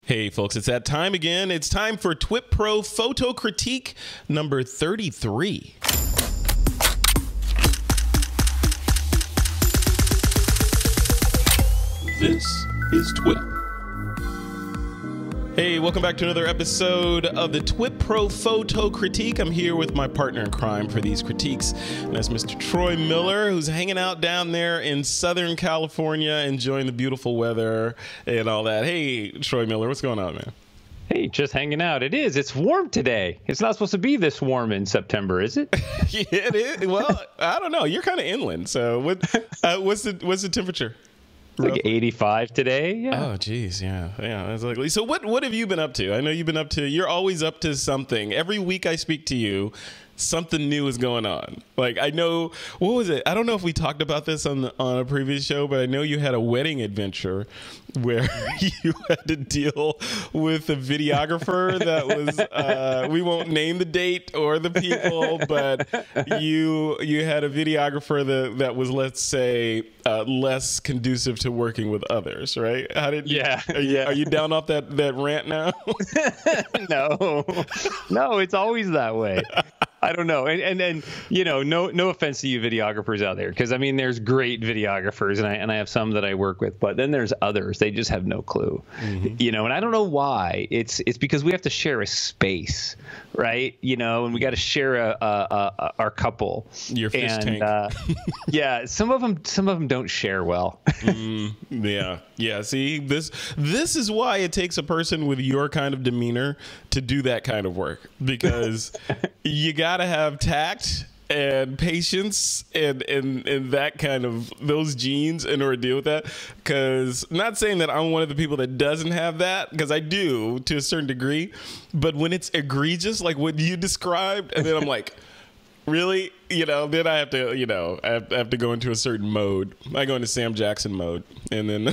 Hey folks, it's that time again. It's time for TWiP PRO Photo Critique number 33. This is TWiP. Hey, welcome back to another episode of the TWiP PRO Photo Critique. I'm here with my partner in crime for these critiques, and that's Mr. Troy Miller, who's hanging out down there in Southern California, enjoying the beautiful weather and all that. Hey, Troy Miller, what's going on, man? Hey, just hanging out. It's warm today. It's not supposed to be this warm in September, is it? Yeah, it is. Well, I don't know. You're kind of inland, so what's the temperature? It's like 85 today. Yeah. Oh, geez. Yeah. That's likely. So what have you been up to? I know you're always up to something. Every week I speak to you, something new is going on. Like, I know, what was it? I don't know if we talked about this on a previous show, but I know you had a wedding adventure where you had to deal with a videographer that was, we won't name the date or the people, but you had a videographer that was, let's say, less conducive to working with others, right? Are you down off that rant now? No, it's always that way. I don't know. And you know, no offense to you videographers out there, because I mean, there's great videographers, and I have some that I work with, but then there's others. They just have no clue. Mm-hmm. You know, and I don't know why. It's because we have to share a space, right? You know, and we got to share our couple. Your fish tank. Yeah, some of them don't share well. Yeah. See, this is why it takes a person with your kind of demeanor to do that kind of work, because you got to have tact and patience and that kind of those genes in order to deal with that. Because not saying that I'm one of the people that doesn't have that, because I do to a certain degree, but when it's egregious, like what you described, and then I'm like, really? You know, then I have to, you know, I have to go into a certain mode. I go into Sam Jackson mode, and then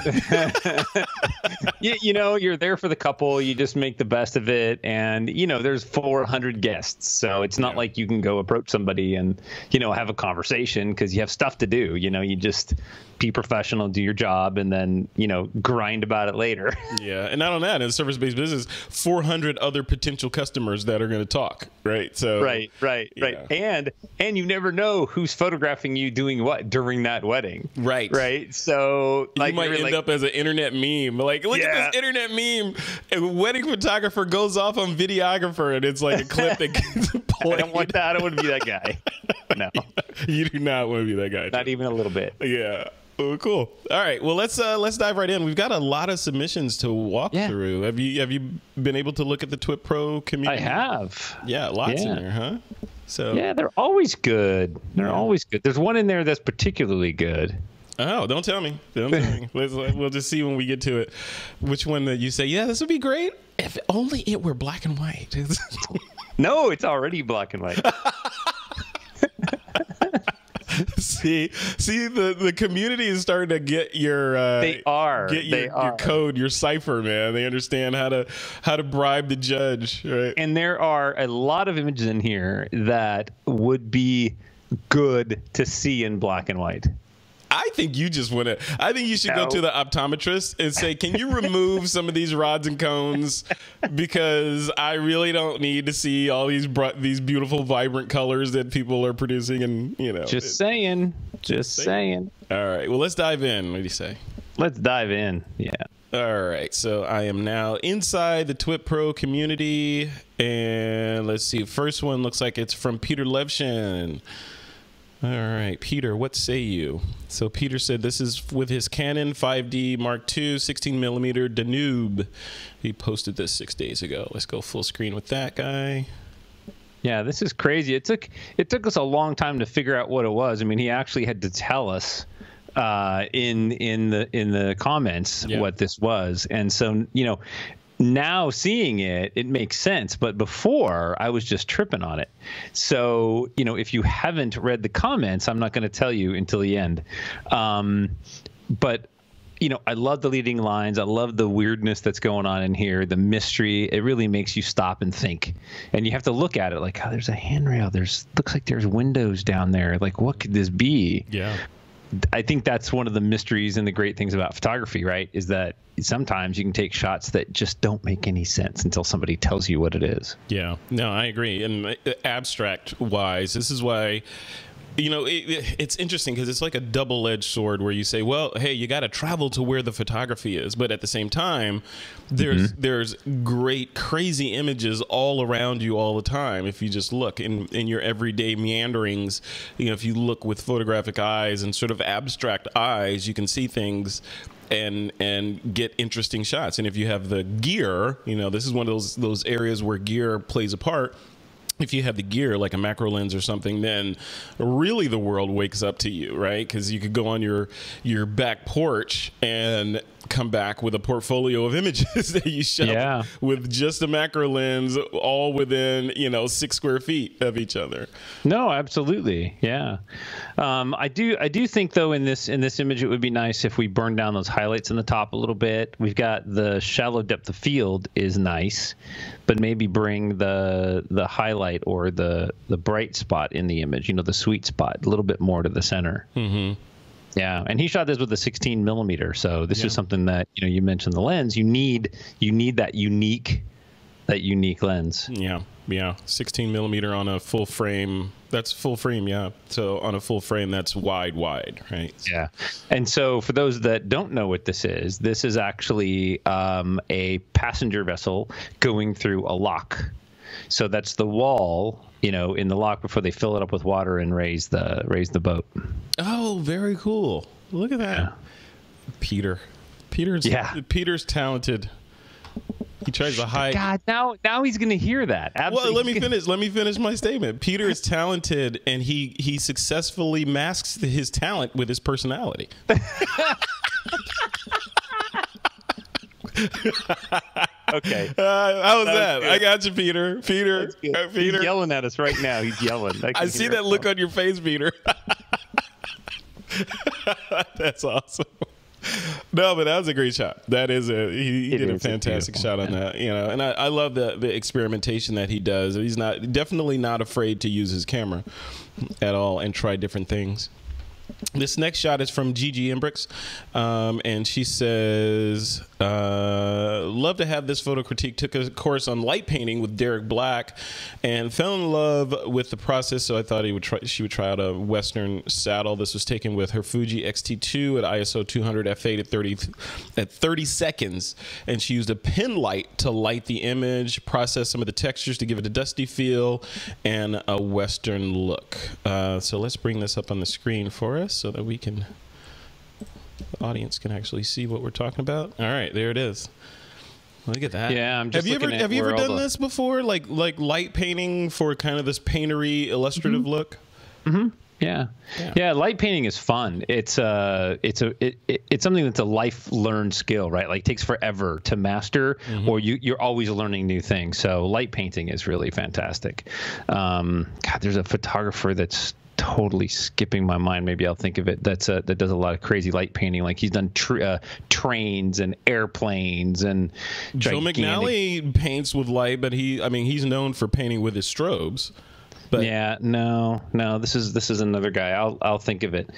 you know, you're there for the couple. You just make the best of it, and you know, there's 400 guests, so it's not like you can go approach somebody and, you know, have a conversation, because you have stuff to do. You know, you just be professional, do your job, and then, you know, grind about it later. Yeah, and not on that, in a service-based business, 400 other potential customers that are going to talk, right? So right, and you never know who's photographing you doing what during that wedding. Right. So like, you might end up as an internet meme. Like, look at this internet meme. A wedding photographer goes off on videographer, and it's like a clip that gets played. I don't want that. I don't want to be that guy. No. You do not want to be that guy. Not even a little bit. Yeah. Oh, cool. All right. Well, let's dive right in. We've got a lot of submissions to walk through. Have you been able to look at the TWiP PRO community? I have. Yeah, lots in there, huh? So yeah, they're always good. Always good. There's one in there that's particularly good. Oh, don't tell me. We'll just see when we get to it. Which one that you say, yeah, this would be great if only it were black and white. No, it's already black and white. See, the community is starting to get your your code, your cipher, man. They understand how to bribe the judge, right? And there are a lot of images in here that would be good to see in black and white. I think you just want to. I think you should go to the optometrist and say, "Can you remove some of these rods and cones, because I really don't need to see all these beautiful, vibrant colors that people are producing." And you know, just saying. All right, well, let's dive in. What do you say? Let's dive in. Yeah. All right, so I am now inside the TWiP PRO community, and let's see. First one looks like it's from Peter Levshin. All right, Peter, what say you? So Peter said this is with his Canon 5D Mark II 16mm Danube. He posted this 6 days ago. Let's go full screen with that guy. Yeah, this is crazy. It took us a long time to figure out what it was. I mean, he actually had to tell us in the comments what this was, and so, you know, now seeing it, it makes sense. But before, I was just tripping on it. So, you know, if you haven't read the comments, I'm not going to tell you until the end. But, you know, I love the leading lines. I love the weirdness that's going on in here, the mystery. It really makes you stop and think. And you have to look at it like, oh, there's a handrail. Looks like there's windows down there. Like, what could this be? Yeah. I think that's one of the mysteries and the great things about photography, right? Is that sometimes you can take shots that just don't make any sense until somebody tells you what it is. Yeah, no, I agree. And abstract wise, this is why, you know, it's interesting because it's like a double-edged sword where you say, well, hey, you got to travel to where the photography is. But at the same time, there's great, crazy images all around you all the time. If you just look in your everyday meanderings, you know, if you look with photographic eyes and sort of abstract eyes, you can see things and get interesting shots. And if you have the gear, you know, this is one of those areas where gear plays a part. If you have the gear like a macro lens or something, then really the world wakes up to you, right? Because you could go on your back porch and come back with a portfolio of images that you shot with just a macro lens, all within, you know, 6 square feet of each other. No, absolutely, yeah. I do think though in this image it would be nice if we burn down those highlights in the top a little bit. We've got the shallow depth of field is nice, but maybe bring the highlight or the bright spot in the image, you know, the sweet spot, a little bit more to the center. Mm-hmm. Yeah, and he shot this with a 16 millimeter, so this is something that, you know, you mentioned the lens. You need that unique lens. Yeah, 16 millimeter on a full frame. That's full frame, yeah. So on a full frame, that's wide, right? Yeah, and so for those that don't know what this is actually a passenger vessel going through a lock. So that's the wall, you know, in the lock before they fill it up with water and raise the boat. Oh, very cool. Look at that. Yeah. Peter's talented. He tries to hide. God, now he's going to hear that. Absolutely. Well, let me finish my statement. Peter is talented, and he successfully masks his talent with his personality. Okay. How was that? I got you, Peter. Peter. He's yelling at us right now. He's yelling. I see that look on your face, Peter. That's awesome. No, but that was a great shot. That is he did a fantastic shot on that, you know. And I love the experimentation that he does. He's definitely not afraid to use his camera at all and try different things. This next shot is from Gigi Imbrix, and she says, love to have this photo critique. Took a course on light painting with Derek Black and fell in love with the process, so I thought she would try out a Western saddle. This was taken with her Fuji X-T2 at ISO 200 f8 at 30 seconds, and she used a pen light to light the image, process some of the textures to give it a dusty feel and a Western look. So let's bring this up on the screen for us so that the audience can actually see what we're talking about. All right, there it is. Look at that. Yeah, I'm just have you ever done this before, like light painting for kind of this paintery illustrative look? Mm-hmm. Yeah, light painting is fun. It's something that's a life learned skill, right? Like it takes forever to master, or you're always learning new things. So light painting is really fantastic. God, there's a photographer that's totally skipping my mind. Maybe I'll think of it. That does a lot of crazy light painting. Like he's done trains and airplanes and Joe McNally paints with light, but he's known for painting with his strobes. But yeah, no, this is another guy. I'll think of it.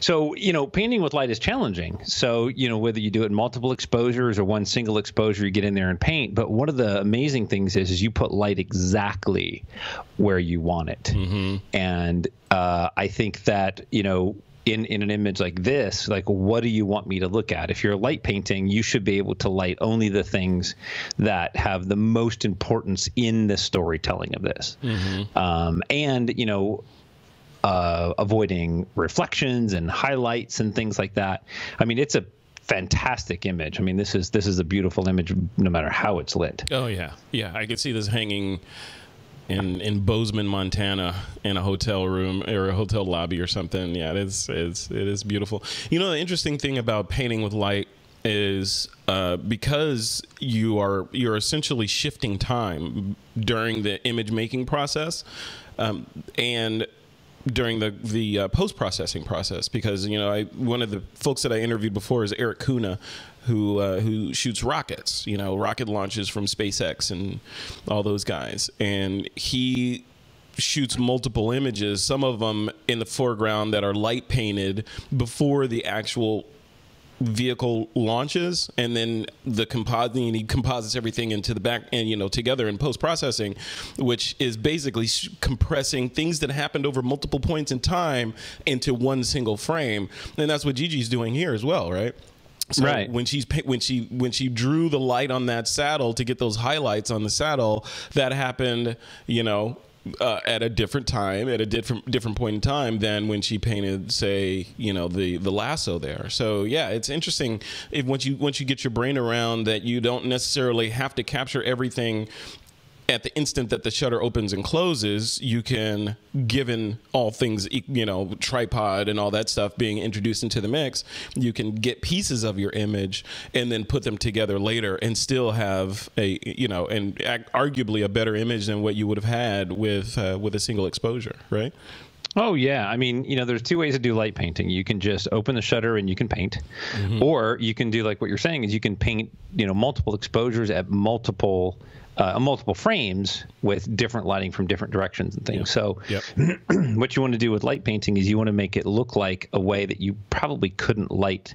So, you know, painting with light is challenging. So, you know, whether you do it in multiple exposures or one single exposure, you get in there and paint. But one of the amazing things is you put light exactly where you want it. And I think that, you know, in an image like this, like, what do you want me to look at? If you're light painting, you should be able to light only the things that have the most importance in the storytelling of this. And, you know, avoiding reflections and highlights and things like that. I mean, it's a fantastic image. I mean, this is a beautiful image no matter how it's lit. Oh yeah, I could see this hanging in Bozeman, Montana, in a hotel room or a hotel lobby or something. Yeah, it is beautiful. You know, the interesting thing about painting with light is because you're essentially shifting time during the image making process, and during the post-processing process, because, you know, one of the folks that I interviewed before is Eric Kuna, who shoots rockets, you know, rocket launches from SpaceX and all those guys, and he shoots multiple images, some of them in the foreground that are light painted before the actual vehicle launches, and then the compositing, he composites everything into the back and, you know, together in post-processing, which is basically compressing things that happened over multiple points in time into one single frame. And that's what Gigi's doing here as well, right? So right. when she drew the light on that saddle to get those highlights on the saddle, that happened, you know, at a different time, at a different point in time than when she painted, say, you know, the lasso there. So yeah, it's interesting if once you get your brain around that, you don't necessarily have to capture everything at the instant that the shutter opens and closes. You can, given all things, you know, tripod and all that stuff being introduced into the mix, you can get pieces of your image and then put them together later and still have a, you know, and arguably a better image than what you would have had with a single exposure, right? Oh, yeah. I mean, you know, there's two ways to do light painting. You can just open the shutter and you can paint, or you can do like what you're saying is you can paint, you know, multiple exposures at multiple frames with different lighting from different directions and things. So what you want to do with light painting is you want to make it look like a way that you probably couldn't light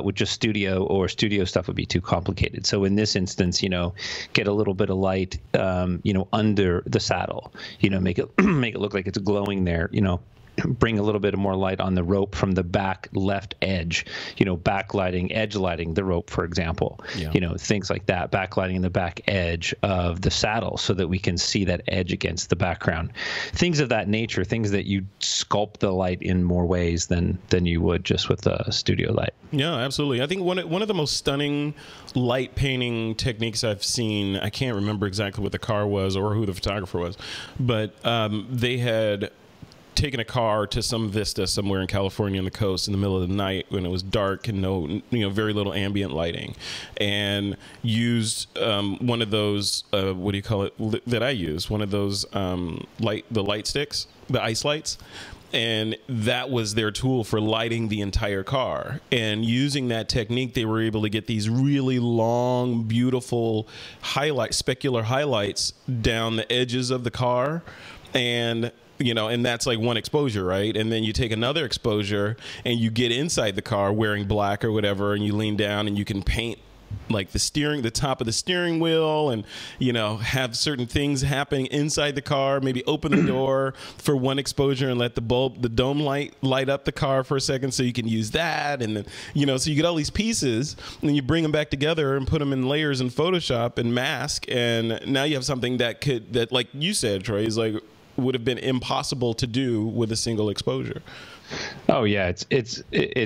with just studio, or studio stuff would be too complicated. So in this instance, you know, get a little bit of light, you know, under the saddle, you know, make it look like it's glowing there, you know, bring a little bit more light on the rope from the back left edge, you know, backlighting, edge lighting the rope, for example, you know, things like that, backlighting the back edge of the saddle so that we can see that edge against the background, things of that nature, things that you sculpt the light in more ways than you would just with a studio light. Yeah, absolutely. I think one of the most stunning light painting techniques I've seen, I can't remember exactly what the car was or who the photographer was, but they had taken a car to some vista somewhere in California on the coast in the middle of the night when it was dark and very little ambient lighting, and used one of those what do you call it that I use, one of those light sticks, the ice lights. And that was their tool for lighting the entire car. And using that technique, they were able to get these really long, beautiful specular highlights down the edges of the car. And you know, and that's like one exposure, right? And then you take another exposure and you get inside the car wearing black or whatever, and you lean down and you can paint like the top of the steering wheel, and, you know, have certain things happening inside the car, maybe open the door for one exposure and let the dome light up the car for a second so you can use that. And then, you know, so you get all these pieces and then you bring them back together and put them in layers in Photoshop and mask. And now you have something that like you said, Troy, is like, would have been impossible to do with a single exposure. Oh yeah, it's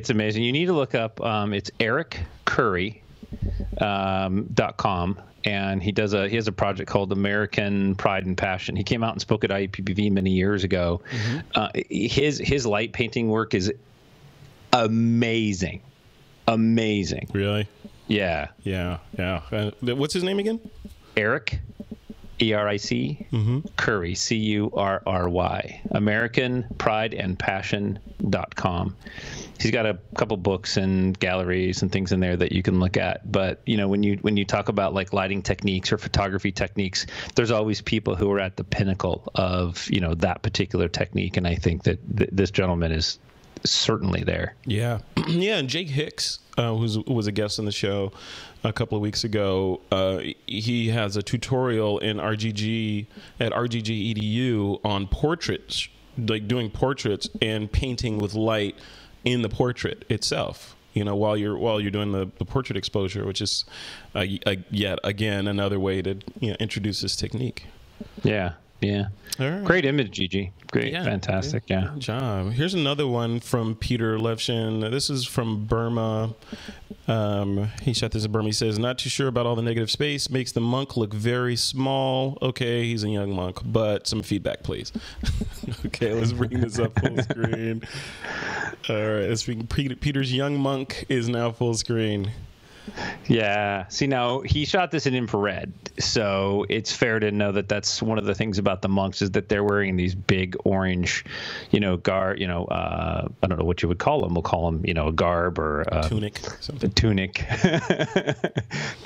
amazing. You need to look up it's ericcurry.com, and he has a project called American Pride and Passion. He came out and spoke at IAPPV many years ago. His light painting work is amazing. Really? Yeah. What's his name again? Eric, ERIC, Curry, CURRY, AmericanPrideandPassion.com. He's got a couple books and galleries and things in there that you can look at. But, you know, when you talk about like lighting techniques or photography techniques, there's always people who are at the pinnacle of, you know, that particular technique. And I think that this gentleman is certainly there. Yeah. And Jake Hicks, who was a guest on the show a couple of weeks ago, he has a tutorial in RGG at RGG EDU on portraits, like doing portraits and painting with light in the portrait itself, you know, while you're doing the portrait exposure, which is yet again another way to, you know, introduce this technique. Yeah. Right. Great image, Gigi. Great, fantastic. Yeah. Good job. Here's another one from Peter Levshin. This is from Burma. He shot this in Burma. He says, "Not too sure about all the negative space. Makes the monk look very small." Okay, he's a young monk, but some feedback, please. Okay, let's bring this up full screen. All right, Peter's young monk is now full screen. Yeah. See, now he shot this in infrared, so it's fair to know that that's one of the things about the monks is that they're wearing these big orange, I don't know what you would call them. We'll call them, a garb or a tunic. A tunic.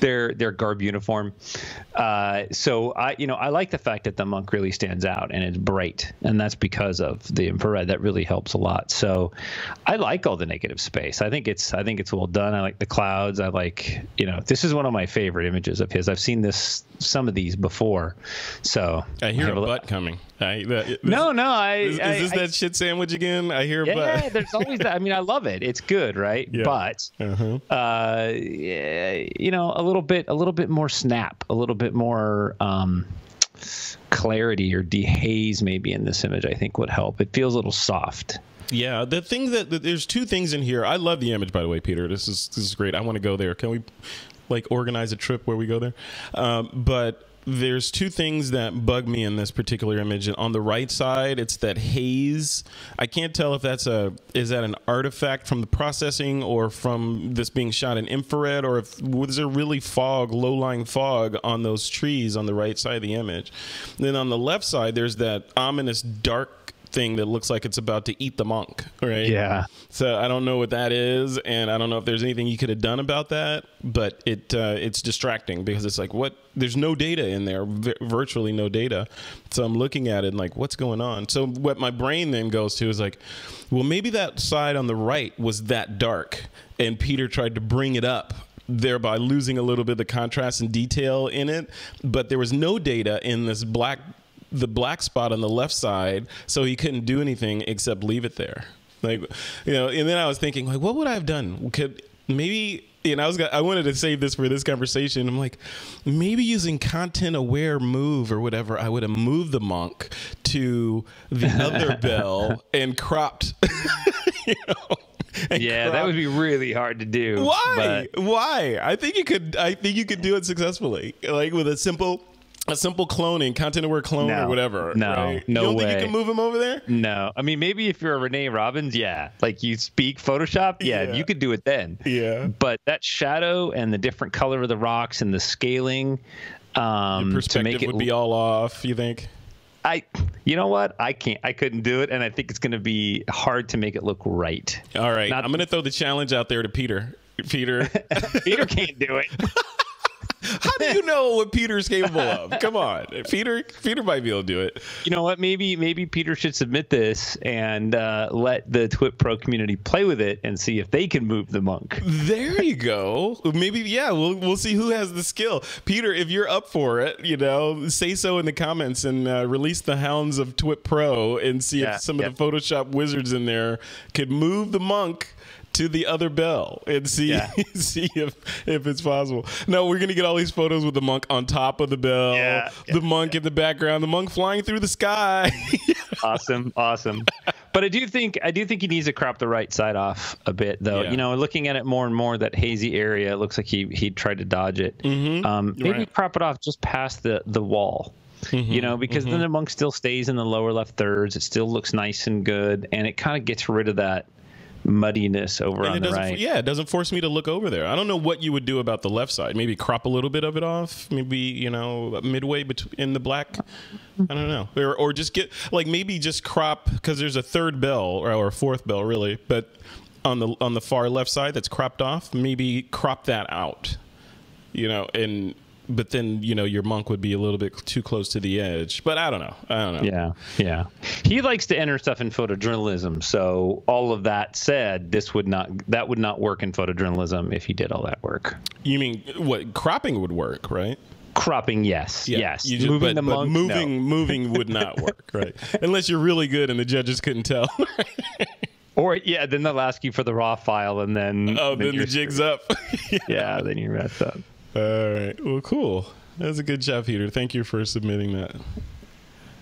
their garb uniform. So I like the fact that the monk really stands out and it's bright, and that's because of the infrared. That really helps a lot. So I like all the negative space. I think it's well done. I like the clouds. I like, this is one of my favorite images of his. I've seen some of these before. So I hear a butt coming. Is this that shit sandwich again? I hear a butt. Yeah, there's always that. I mean, I love it. It's good, right? Yeah. But a little bit more snap, a little bit more clarity or dehaze maybe in this image, I think would help. It feels a little soft. Yeah, the thing that there's two things in here. I love the image, by the way, Peter. This is great. I want to go there. Can we organize a trip where we go there? But there's two things that bug me in this particular image. On the right side, it's that haze. I can't tell if is that an artifact from the processing or from this being shot in infrared, or was there really low-lying fog on those trees on the right side of the image. Then on the left side, there's that ominous dark thing that looks like it's about to eat the monk, right? Yeah. So I don't know what that is, and I don't know if there's anything you could have done about that, but it's distracting because it's like, what? There's no data in there, virtually no data. So I'm looking at it and like, what's going on? So what my brain then goes to is like, well, maybe that side on the right was that dark, and Peter tried to bring it up, thereby losing a little bit of the contrast and detail in it, but there was no data in the black spot on the left side, so he couldn't do anything except leave it there. And then I was thinking, like, what would I have done? Could maybe, I wanted to save this for this conversation. I'm like, maybe using content aware move or whatever, I would have moved the monk to the other bell and cropped, that would be really hard to do. Why? I think you could do it successfully, like with a simple cloning, content-aware clone or whatever. No, right? no way. You don't think you can move him over there? No. I mean, maybe if you're a Renee Robbins, like you speak Photoshop, you could do it then. Yeah. But that shadow and the different color of the rocks and the scaling, your perspective would be all off, you think? You know what? I couldn't do it, and I think it's going to be hard to make it look right. All right. I'm going to throw the challenge out there to Peter. Peter can't do it. How do you know what Peter's capable of? Come on. Peter might be able to do it. You know what? Maybe Peter should submit this and let the TWiP Pro community play with it and see if they can move the monk. There you go. Maybe, we'll see who has the skill. Peter, if you're up for it, say so in the comments and release the hounds of TWiP Pro and see if some of the Photoshop wizards in there could move the monk to the other bell and see if it's possible. No, we're gonna get all these photos with the monk on top of the bell, the monk in the background, the monk flying through the sky. Awesome. But I do think he needs to crop the right side off a bit, though. Looking at it more and more, that hazy area, it looks like he tried to dodge it. Maybe crop it off just past the wall. Because then the monk still stays in the lower left thirds. It still looks nice and good, and it kind of gets rid of that muddiness over on the right. Yeah, it doesn't force me to look over there. I don't know what you would do about the left side. Maybe crop a little bit of it off. Maybe, midway in the black. I don't know. Or just get, maybe just crop, because there's a third bell or a fourth bell, really. But on the far left side that's cropped off, maybe crop that out. But then, your monk would be a little bit too close to the edge. But I don't know. Yeah. He likes to enter stuff in photojournalism. So all of that said, that would not work in photojournalism if he did all that work. You mean what? Cropping would work, right? Cropping, yes. Moving the monk, moving would not work, right? Unless you're really good and the judges couldn't tell. Or then they'll ask you for the raw file, and then then the jig's up. Then you're messed up. All right. Well, cool. That was a good job, Peter. Thank you for submitting that.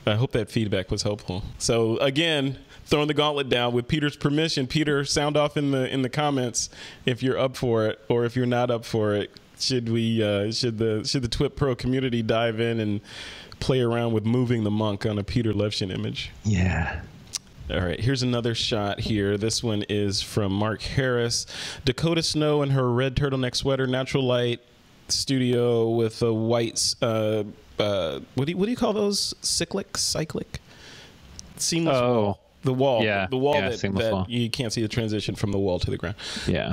I hope that feedback was helpful. So again, throwing the gauntlet down with Peter's permission. Peter, sound off in the comments if you're up for it, or if you're not up for it. Should the TWiP Pro community dive in and play around with moving the monk on a Peter Levshin image? Yeah. All right, here's another shot here. This one is from Mark Harris. Dakota Snow in her red turtleneck sweater, natural light, studio with a white, what do you call those? Cyclic? Seamless wall. The wall. Yeah. The wall yeah, that wall. you can't see the transition from the wall to the ground. Yeah.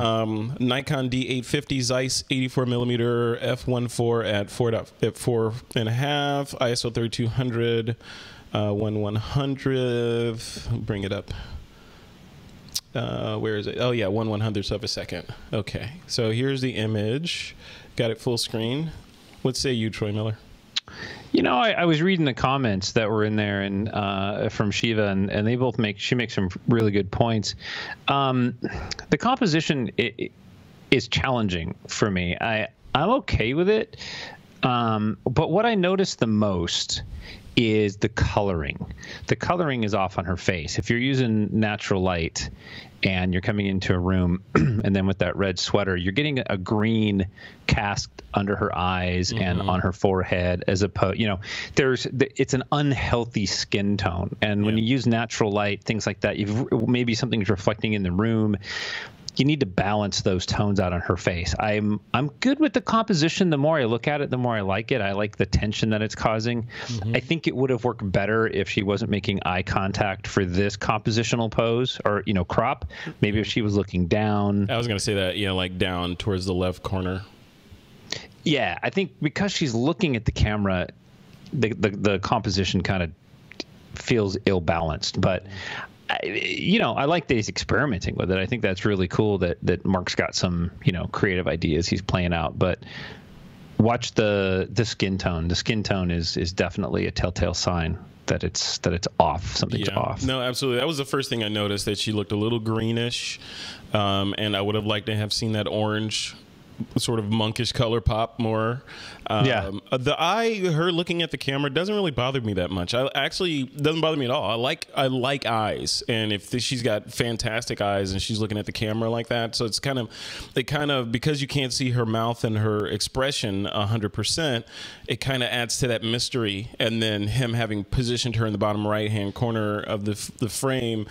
Nikon D850 Zeiss 84mm f1.4 at 4.5, ISO 3200. 1/100th. Bring it up. Where is it? Oh yeah, 1/100th of a second. Okay, so here's the image. Got it full screen. What say you, Troy Miller? You know, I was reading the comments that were in there and from Shiva, and they both she makes some really good points. The composition is challenging for me. I'm okay with it, but what I noticed the most is the coloring. The coloring is off on her face. If you're using natural light and you're coming into a room and then with that red sweater, you're getting a green cast under her eyes and on her forehead, as opposed, you know, it's an unhealthy skin tone. And when you use natural light, things like that, maybe something's reflecting in the room. You need to balance those tones out on her face. I'm good with the composition. The more I look at it, the more I like it. I like the tension that it's causing. I think it would have worked better if she wasn't making eye contact for this compositional pose, or, you know, crop. Maybe if she was looking down. I was going to say that, like down towards the left corner. Yeah, I think because she's looking at the camera, the composition kind of feels ill-balanced. But I like that he's experimenting with it. I think that's really cool that Mark's got some, creative ideas he's playing out. But watch the skin tone. The skin tone is definitely a telltale sign that it's off. Something's off. No, absolutely. That was the first thing I noticed, that she looked a little greenish, and I would have liked to have seen that orange sort of monkish color pop more. The eye, her looking at the camera, doesn't really bother me that much. Doesn't bother me at all. I like eyes, and if she's got fantastic eyes and she's looking at the camera like that, so it kind of because you can't see her mouth and her expression 100%, it kind of adds to that mystery. And then him having positioned her in the bottom right hand corner of the frame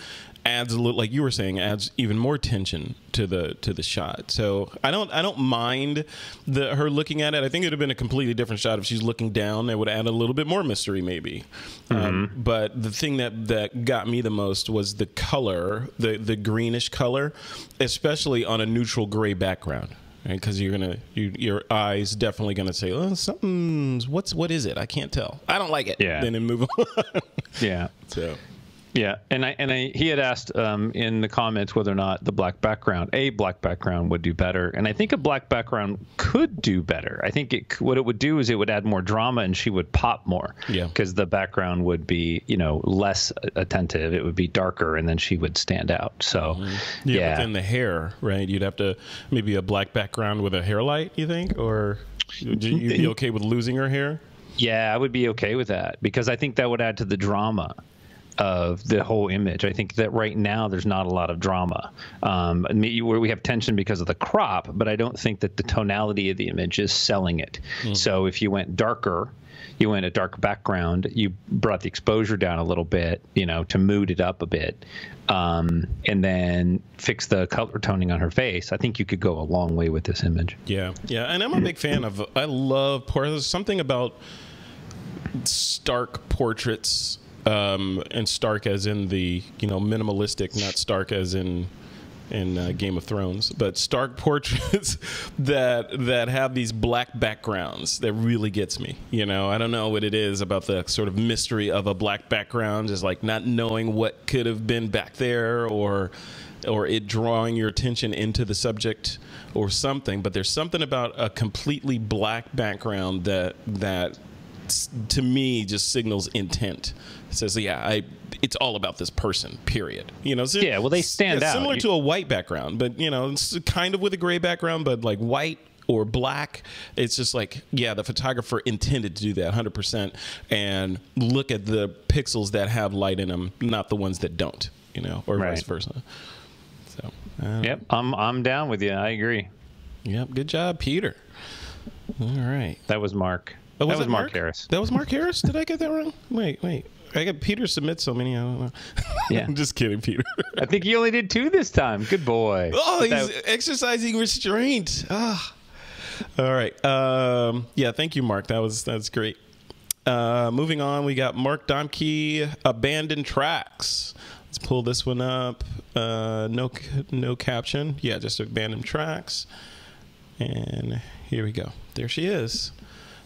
adds a little, like you were saying, adds even more tension to the shot. So I don't mind her looking at it. I think it would have been a completely different shot if she's looking down. It would add a little bit more mystery, maybe. But the thing that got me the most was the color, the greenish color, especially on a neutral gray background. Right? Because your eyes definitely gonna say, "Oh, something's what is it? I can't tell. I don't like it." Yeah. Then move on. Yeah. So. Yeah, and he had asked in the comments whether or not a black background would do better, and I think a black background could do better. I think what it would do is it would add more drama, and she would pop more. Yeah, because the background would be less attentive. It would be darker, and then she would stand out. So yeah. But then the hair, right? You'd have to maybe a black background with a hair light. You think, or you'd be okay with losing her hair? Yeah, I would be okay with that, because I think that would add to the drama of the whole image. I think that right now there's not a lot of drama. Where we have tension because of the crop, but I don't think that the tonality of the image is selling it. So if you went darker, you went a dark background, you brought the exposure down a little bit, to mood it up a bit, and then fix the color toning on her face, I think you could go a long way with this image. Yeah. And I'm a big fan of, I love portraits. There's something about stark portraits, and stark as in the minimalistic, not stark as in Game of Thrones, but stark portraits that have these black backgrounds that really gets me. I don't know what it is about the sort of mystery of a black background, just like not knowing what could have been back there, or it drawing your attention into the subject or something. But there's something about a completely black background that to me just signals intent. It says, it's all about this person, period. So they stand out. Similar to a white background, but, it's kind of with a gray background, but like white or black, it's just like, the photographer intended to do that 100%. And look at the pixels that have light in them, not the ones that don't, or vice versa. So, I'm down with you. I agree. Yep. Good job, Peter. All right. That was Mark. Oh, that was Mark Harris. That was Mark Harris? Did I get that wrong? Wait. I got Peter submit so many. I don't know. Yeah. I'm just kidding, Peter. I think he only did 2 this time. Good boy. Oh, he's exercising restraint. Ah. All right. Yeah, thank you, Mark. That's great. Moving on, we got Mark Domke, Abandoned Tracks. Let's pull this one up. No caption. Yeah, just Abandoned Tracks. And here we go. There she is.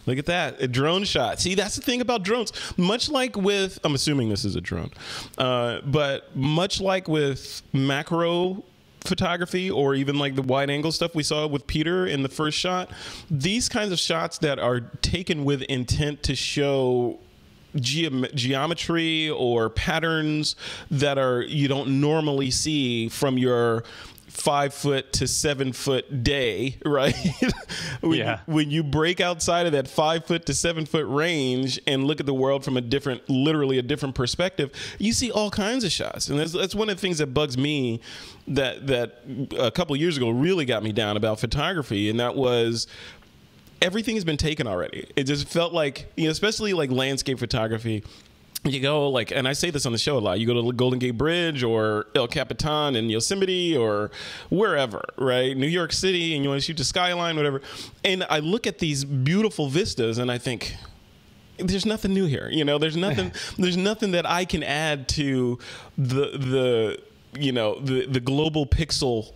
Look at that, a drone shot. See, that's the thing about drones. Much like with, I'm assuming this is a drone, but much like with macro photography or even like the wide angle stuff we saw with Peter in the first shot, these kinds of shots that are taken with intent to show geometry or patterns that are you don't normally see from your 5 foot to 7 foot day, right? When you break outside of that 5 foot to 7 foot range and look at the world from literally a different perspective, you see all kinds of shots. And that's one of the things that bugs me that a couple of years ago really got me down about photography. And that was, everything has been taken already. It just felt like, especially like landscape photography, you go like, and I say this on the show a lot, you go to the Golden Gate Bridge or El Capitan in Yosemite or wherever, right? New York City, and you want to shoot the skyline, whatever. And I look at these beautiful vistas and I think, there's nothing new here. There's nothing that I can add to the global pixel,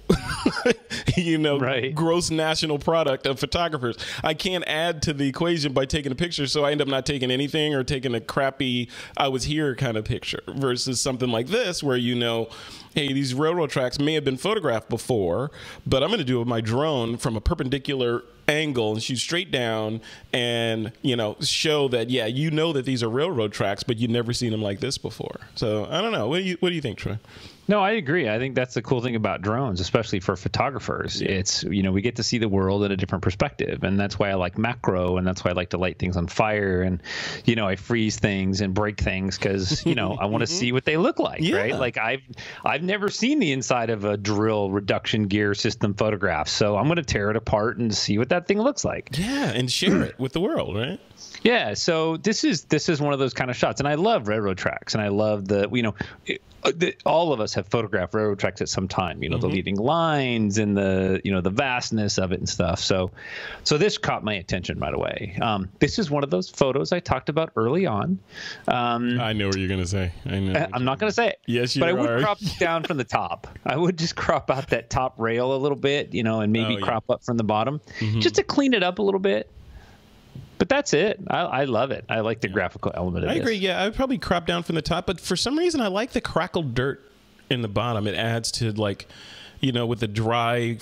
right, gross national product of photographers. I can't add to the equation by taking a picture, so I end up not taking anything or taking a crappy I was here kind of picture versus something like this where hey, these railroad tracks may have been photographed before, but I'm going to do it with my drone from a perpendicular angle and shoot straight down and, show that, that these are railroad tracks, but you've never seen them like this before. So I don't know. What do you think, Troy? No, I agree. I think that's the cool thing about drones, especially for photographers. Yeah. It's, we get to see the world in a different perspective. And that's why I like macro. And that's why I like to light things on fire. And, I freeze things and break things because, I want to see what they look like. Yeah. Right. Like I've never seen the inside of a drill reduction gear system photograph. So I'm going to tear it apart and see what that thing looks like. Yeah. And share it with the world. Right. Yeah. So this is one of those kind of shots. And I love railroad tracks. And I love all of us have photographed railroad tracks at some time, the leading lines and the vastness of it and stuff. So this caught my attention right away. This is one of those photos I talked about early on. I know what you're going to say. I'm not going to say it. Yes, you are. But I would crop down from the top. I would just crop out that top rail a little bit, and maybe crop up from the bottom just to clean it up a little bit. But that's it. I love it. I like the graphical element of it. I agree. Yeah, I would probably crop down from the top. But for some reason, I like the crackled dirt in the bottom. It adds to, with the dry,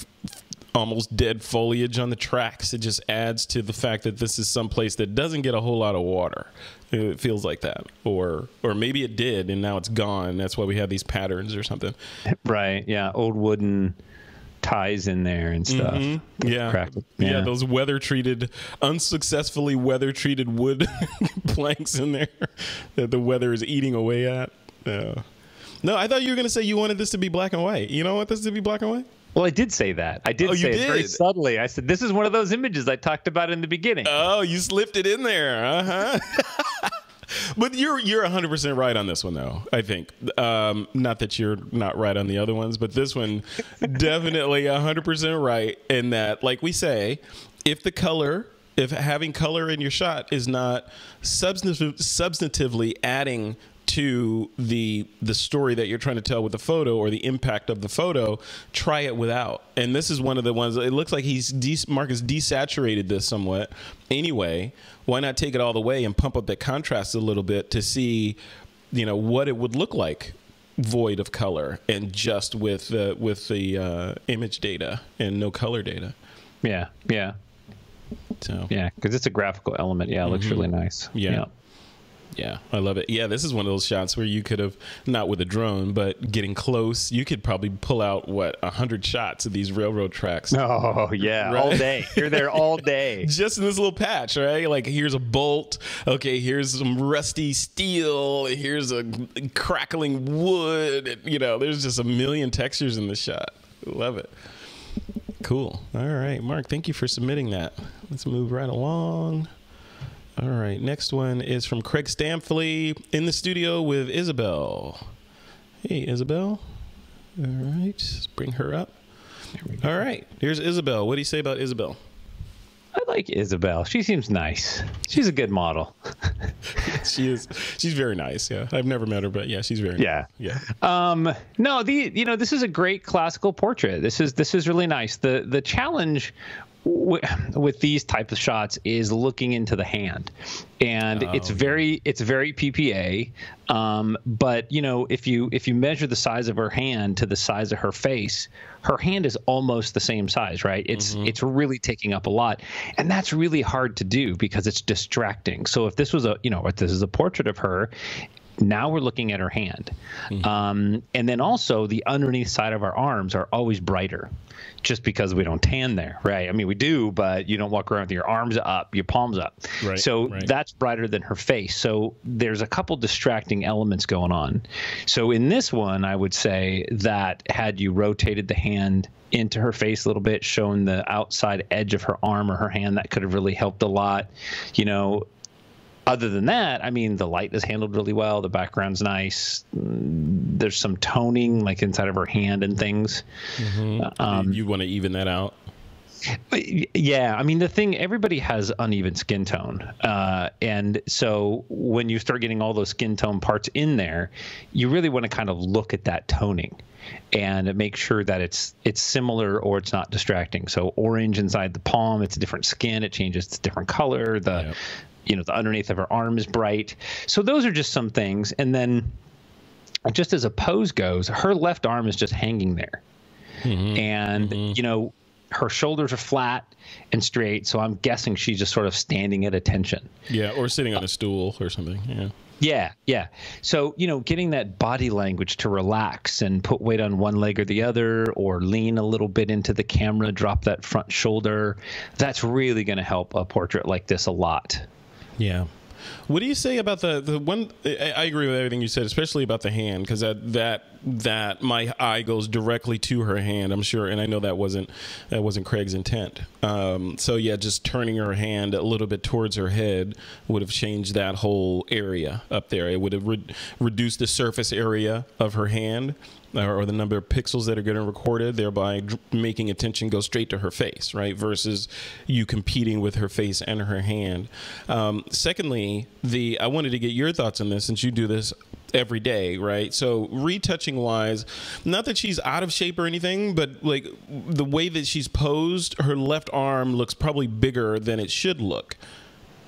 almost dead foliage on the tracks. It just adds to the fact that this is someplace that doesn't get a whole lot of water. It feels like that. Or maybe it did, and now it's gone. That's why we have these patterns or something. Right. Yeah. Old wooden ties in there and stuff. Yeah, those unsuccessfully weather treated wood planks in there that the weather is eating away at. No, I thought you were going to say you wanted this to be black and white. You don't want this to be black and white? Well, I did say that. I did say it very subtly. I said, this is one of those images I talked about in the beginning. Oh, you slipped it in there. But you're 100% right on this one, though, I think. Not that you're not right on the other ones, but this one definitely 100% right in that, like we say, if having color in your shot is not substantively adding to the story that you're trying to tell with the photo or the impact of the photo, try it without. And this is one of the ones, it looks like Mark has desaturated this somewhat. Anyway, why not take it all the way and pump up that contrast a little bit to see, what it would look like void of color and just with the image data and no color data. Yeah. So yeah, because it's a graphical element. Yeah, it looks really nice. Yeah, I love it. Yeah, this is one of those shots where you could have, not with a drone, but getting close, you could probably pull out, 100 shots of these railroad tracks. Oh, yeah, right? All day. You're there all day. Just in this little patch, right? Like, here's a bolt. Okay, here's some rusty steel. Here's a crackling wood. There's just a million textures in this shot. Love it. Cool. All right, Mark, thank you for submitting that. Let's move right along. All right. Next one is from Craig Stamfley in the studio with Isabel. Hey, Isabel. All right. Let's bring her up. All right. Here's Isabel. What do you say about Isabel? I like Isabel. She seems nice. She's a good model. She is. She's very nice. Yeah. I've never met her, but yeah, she's very nice. Yeah. No, this is a great classical portrait. This is really nice. The challenge with these type of shots is looking into the hand, and it's very PPA. But if you measure the size of her hand to the size of her face, her hand is almost the same size, right? It's really taking up a lot, and that's really hard to do because it's distracting. So if this was if this is a portrait of her, now we're looking at her hand. And then also the underneath side of our arms are always brighter just because we don't tan there, right? I mean, we do, but you don't walk around with your arms up, your palms up. Right, so that's brighter than her face. So there's a couple distracting elements going on. So in this one, I would say that had you rotated the hand into her face a little bit, shown the outside edge of her arm or her hand, that could have really helped a lot. Other than that, I mean, the light is handled really well. The background's nice. There's some toning like inside of her hand and things. You want to even that out? Yeah. I mean, everybody has uneven skin tone. And so when you start getting all those skin tone parts in there, you really want to kind of look at that toning and make sure that it's similar or it's not distracting. So orange inside the palm, it's a different skin. It changes to different color. The underneath of her arm is bright. So those are just some things. And then just as a pose goes, her left arm is just hanging there. And, her shoulders are flat and straight. So I'm guessing she's just sort of standing at attention. Yeah. Or sitting on a stool or something. Yeah. So, getting that body language to relax and put weight on one leg or the other, or lean a little bit into the camera, drop that front shoulder, that's really going to help a portrait like this a lot. Yeah. What do you say about the one? I agree with everything you said, especially about the hand, because that my eye goes directly to her hand, I'm sure, and I know that wasn't Craig's intent. So yeah, just turning her hand a little bit towards her head would have changed that whole area up there. It would have reduced the surface area of her hand, or the number of pixels that are getting recorded, thereby making attention go straight to her face, right? Versus you competing with her face and her hand. Secondly, I wanted to get your thoughts on this, since you do this every day, right? So retouching wise, not that she's out of shape or anything, but like the way that she's posed, her left arm looks probably bigger than it should look.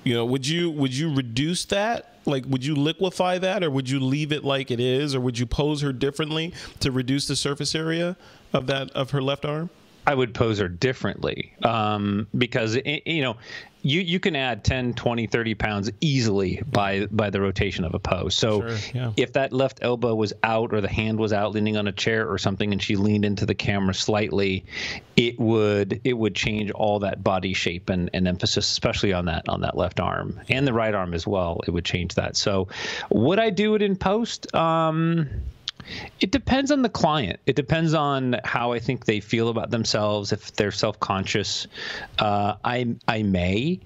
Would you reduce that? Like, would you liquefy that, or would you leave it like it is, or would you pose her differently to reduce the surface area of her left arm? I would pose her differently, because you can add 10, 20, 30 pounds easily by the rotation of a pose. So if that left elbow was out, or the hand was out leaning on a chair or something, and she leaned into the camera slightly, it would change all that body shape and emphasis, especially on that left arm, and the right arm as well. It would change that. So would I do it in post? It depends on the client. It depends on how I think they feel about themselves. If they're self-conscious, I may,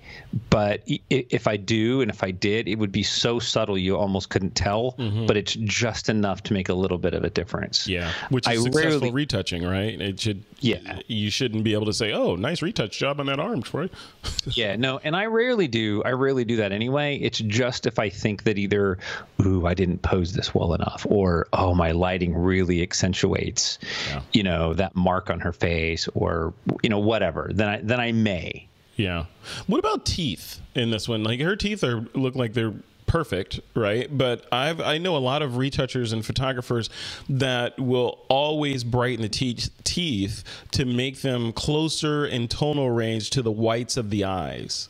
but if I do, and if I did, it would be so subtle you almost couldn't tell, but it's just enough to make a little bit of a difference. Yeah, which is successful retouching, right? It should. Yeah, you shouldn't be able to say, "Oh, nice retouch job on that arm, Troy." Yeah, no, and I rarely do that anyway. It's just if I think that either, "Ooh, I didn't pose this well enough," or "Oh, my lighting really accentuates, that mark on her face," or whatever. Then I may. Yeah. What about teeth in this one? Like, her teeth look like they're perfect, right? But I know a lot of retouchers and photographers that will always brighten the teeth to make them closer in tonal range to the whites of the eyes.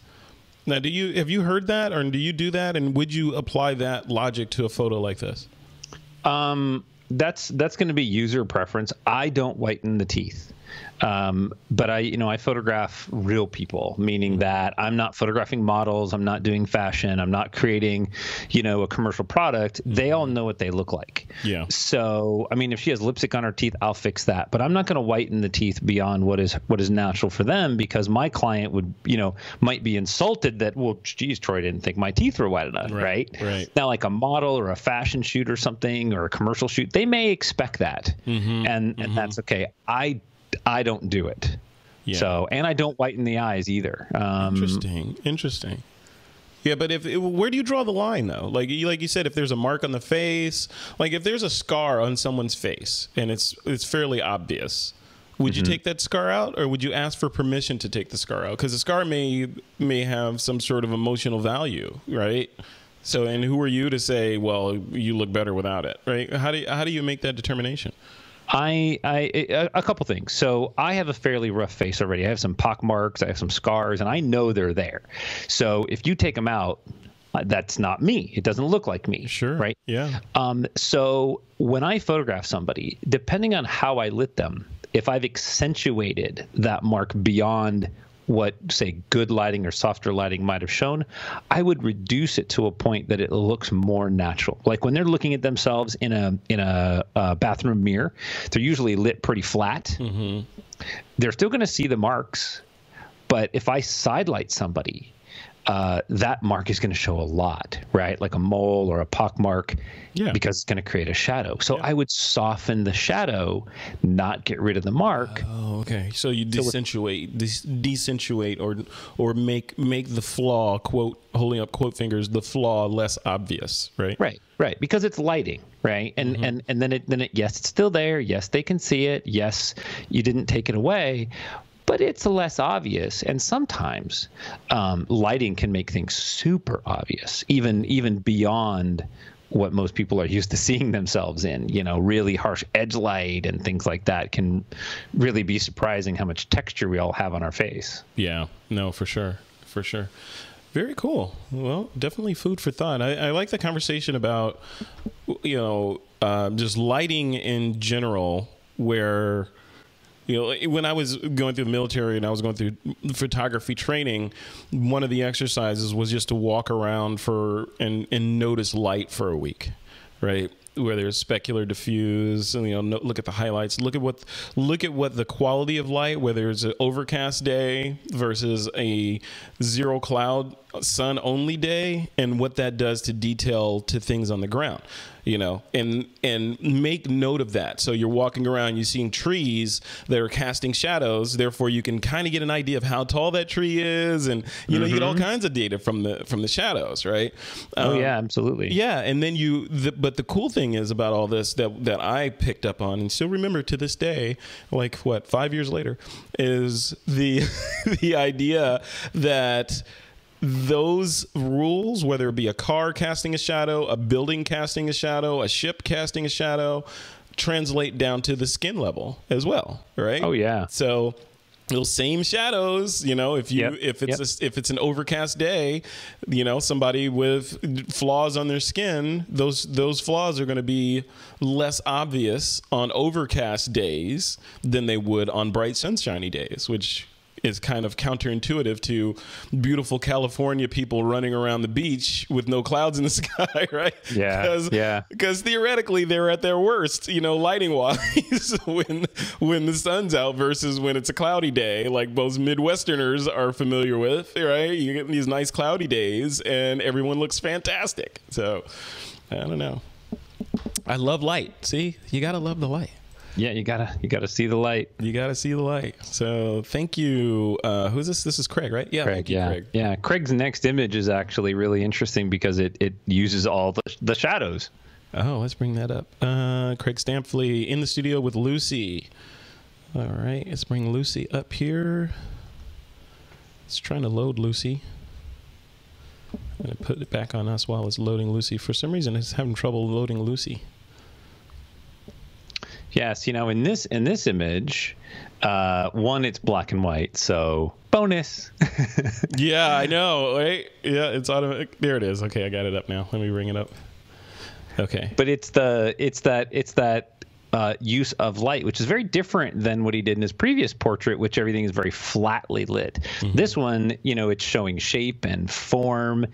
Now, have you heard that, or do you do that? And would you apply that logic to a photo like this? That's going to be user preference. I don't whiten the teeth. But I photograph real people, meaning that I'm not photographing models. I'm not doing fashion. I'm not creating, a commercial product. They all know what they look like. Yeah. So, I mean, if she has lipstick on her teeth, I'll fix that. But I'm not going to whiten the teeth beyond what is natural for them, because my client would, might be insulted that, well, geez, Troy didn't think my teeth were white enough, right? Right. Now, like a model or a fashion shoot or something, or a commercial shoot, they may expect that, and that's okay. I don't do it. Yeah. So, and I don't whiten the eyes either. Interesting. Yeah, but where do you draw the line though? Like you said, if there's a mark on the face, like if there's a scar on someone's face and it's fairly obvious, would you take that scar out, or would you ask for permission to take the scar out? Because the scar may have some sort of emotional value, right? So, and who are you to say, well, you look better without it, right? How do you make that determination? A couple things. So I have a fairly rough face already. I have some pock marks, I have some scars, and I know they're there. So if you take them out, that's not me. It doesn't look like me. Sure. Right. Yeah. So when I photograph somebody, depending on how I lit them, if I've accentuated that mark beyond what, say, good lighting or softer lighting might have shown, I would reduce it to a point that it looks more natural. Like when they're looking at themselves in a bathroom mirror, they're usually lit pretty flat. They're still going to see the marks, but if I sidelight somebody, that mark is going to show a lot, right? Like a mole or a pock mark, because it's going to create a shadow. So I would soften the shadow, not get rid of the mark. Oh, okay. So you decentuate or make the flaw, quote, holding up quote fingers, the flaw less obvious, right? Right. Because it's lighting, right? And then it yes, it's still there. Yes, they can see it. Yes, you didn't take it away. But it's less obvious, and sometimes lighting can make things super obvious, even beyond what most people are used to seeing themselves in. Really harsh edge light and things like that can really be surprising how much texture we all have on our face. Yeah, no, for sure. Very cool. Well, definitely food for thought. I like the conversation about just lighting in general, where when I was going through the military and I was going through photography training, one of the exercises was just to walk around and notice light for a week, right? Where there's specular diffuse, and look at the highlights, look at what the quality of light, whether it's an overcast day versus a zero cloud sun only day, and what that does to detail to things on the ground. And make note of that. So you're walking around, you're seeing trees that are casting shadows. Therefore, you can kind of get an idea of how tall that tree is, and you get all kinds of data from the shadows, right? Yeah, absolutely. Yeah, and then but the cool thing is about all this that I picked up on and still remember to this day, like 5 years later, is the the idea that those rules, whether it be a car casting a shadow, a building casting a shadow, a ship casting a shadow, translate down to the skin level as well, right? Oh yeah. So those same shadows, if it's an overcast day, somebody with flaws on their skin, those flaws are going to be less obvious on overcast days than they would on bright sunshiny days, which is kind of counterintuitive to beautiful California people running around the beach with no clouds in the sky, right? Yeah. Because theoretically they're at their worst, lighting wise when the sun's out versus when it's a cloudy day, like most Midwesterners are familiar with, right? You get these nice cloudy days and everyone looks fantastic. So I don't know. I love light. See, you got to love the light. Yeah, you gotta see the light. You gotta see the light. So thank you. Who's this? This is Craig, right? Yeah, Craig. Craig. Craig's next image is actually really interesting because it uses all the shadows. Oh, let's bring that up. Craig Stampley in the studio with Lucy. All right, let's bring Lucy up here. It's trying to load Lucy. I'm gonna put it back on us while it's loading Lucy. For some reason, it's having trouble loading Lucy. Yes, in this image, one, it's black and white, so bonus. Yeah, I know, right? Yeah, it's automatic. There it is. Okay, I got it up now. Let me bring it up. Okay. But it's that use of light, which is very different than what he did in his previous portrait, which everything is very flatly lit. This one, it's showing shape and form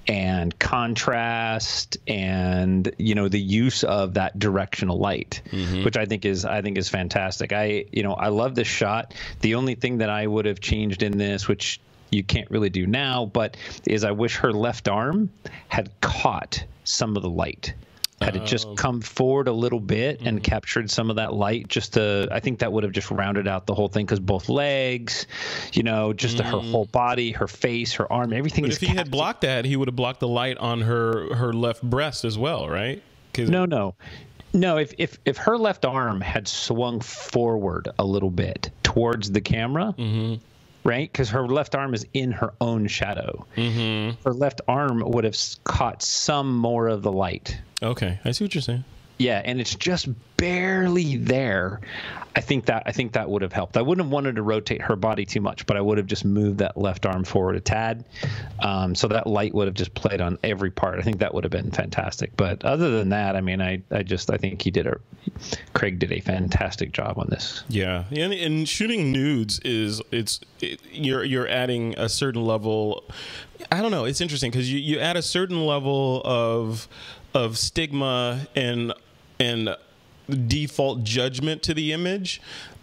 and contrast and, the use of that directional light, which I think is fantastic. I love this shot. The only thing that I would have changed in this, which you can't really do now, but is I wish her left arm had caught some of the light. Had it just come forward a little bit and captured some of that light, I think that would have just rounded out the whole thing, because both legs, just her whole body, her face, her arm, everything. But if he had blocked that, he would have blocked the light on her left breast as well, right? No. If her left arm had swung forward a little bit towards the camera, right? Because her left arm is in her own shadow. Her left arm would have caught some more of the light. Okay, I see what you're saying. Yeah, and it's just barely there. I think that would have helped. I wouldn't have wanted to rotate her body too much, but I would have just moved that left arm forward a tad, so that light would have just played on every part. I think that would have been fantastic. But other than that, I mean, I think Craig did a fantastic job on this. Yeah, and shooting nudes you're adding a certain level. I don't know. It's interesting because you add a certain level of stigma and default judgment to the image,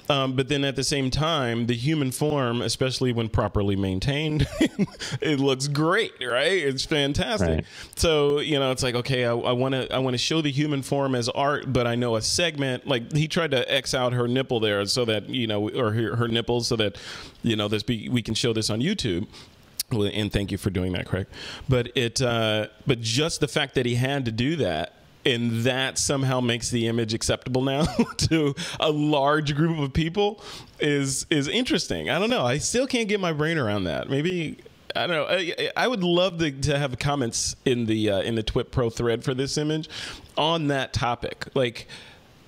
but then at the same time, the human form, especially when properly maintained, it looks great, right? It's fantastic. Right. So it's like, okay, I want to show the human form as art, but I know a segment. Like he tried to X out her nipple there so that or her nipples so that we can show this on YouTube. And thank you for doing that, Craig. But just the fact that he had to do that, and that somehow makes the image acceptable now to a large group of people is interesting. I don't know. I still can't get my brain around that. Maybe, I don't know. I would love to have comments in the TWiP Pro thread for this image on that topic. Like,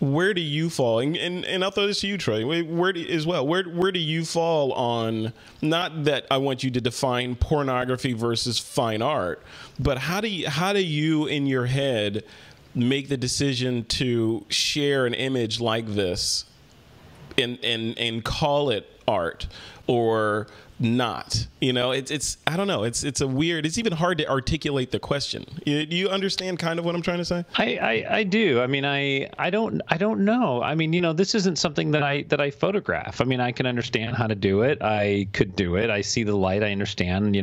where do you fall? And I'll throw this to you, Troy. Where do you fall on, not that I want you to define pornography versus fine art, but how do you in your head make the decision to share an image like this and call it art or not? It's I don't know. It's a weird. It's even hard to articulate the question. Do you understand kind of what I'm trying to say? I do. I mean, I don't know. I mean, this isn't something that I photograph. I mean, I can understand how to do it. I could do it. I see the light. I understand.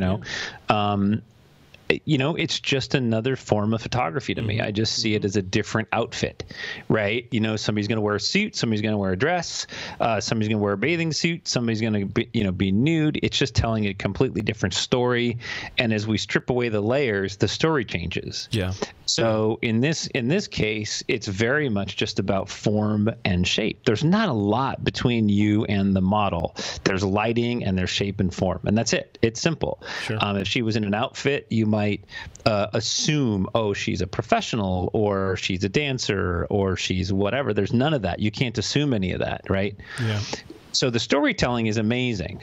It's just another form of photography to me. I just see it as a different outfit, right? Somebody's going to wear a suit, somebody's going to wear a dress, somebody's going to wear a bathing suit, somebody's going to be nude. It's just telling a completely different story. And as we strip away the layers, the story changes. Yeah. So in this case, it's very much just about form and shape. There's not a lot between you and the model. There's lighting and there's shape and form, and that's it. It's simple. Sure. If she was in an outfit, you might assume, oh, she's a professional or she's a dancer or she's whatever. There's none of that. You can't assume any of that, right? Yeah. So the storytelling is amazing.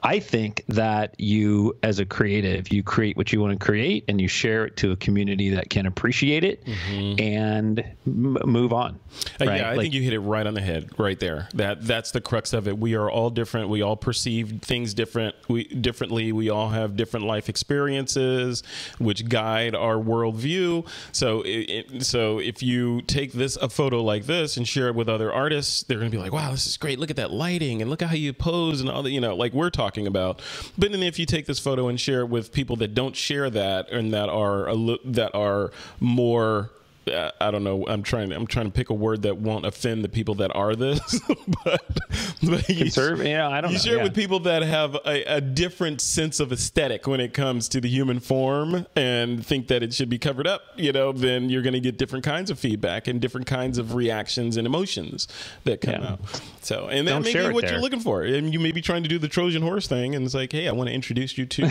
I think that you, as a creative, you create what you want to create and you share it to a community that can appreciate it and move on. Right? Yeah, I think you hit it right on the head right there. That's the crux of it. We are all different. We all perceive things differently. We all have different life experiences which guide our worldview. So if you take a photo like this and share it with other artists, they're going to be like, wow, this is great. Look at that lighting and look at how you pose and all that, like we're talking about. But then if you take this photo and share it with people that don't share that and that are more, I don't know, I'm trying to pick a word that won't offend the people that are this, but you share it with people that have a different sense of aesthetic when it comes to the human form and think that it should be covered up, then you're going to get different kinds of feedback and different kinds of reactions and emotions that come out. So, and that may be what you're looking for. And you may be trying to do the Trojan horse thing and it's like, hey, I want to introduce you to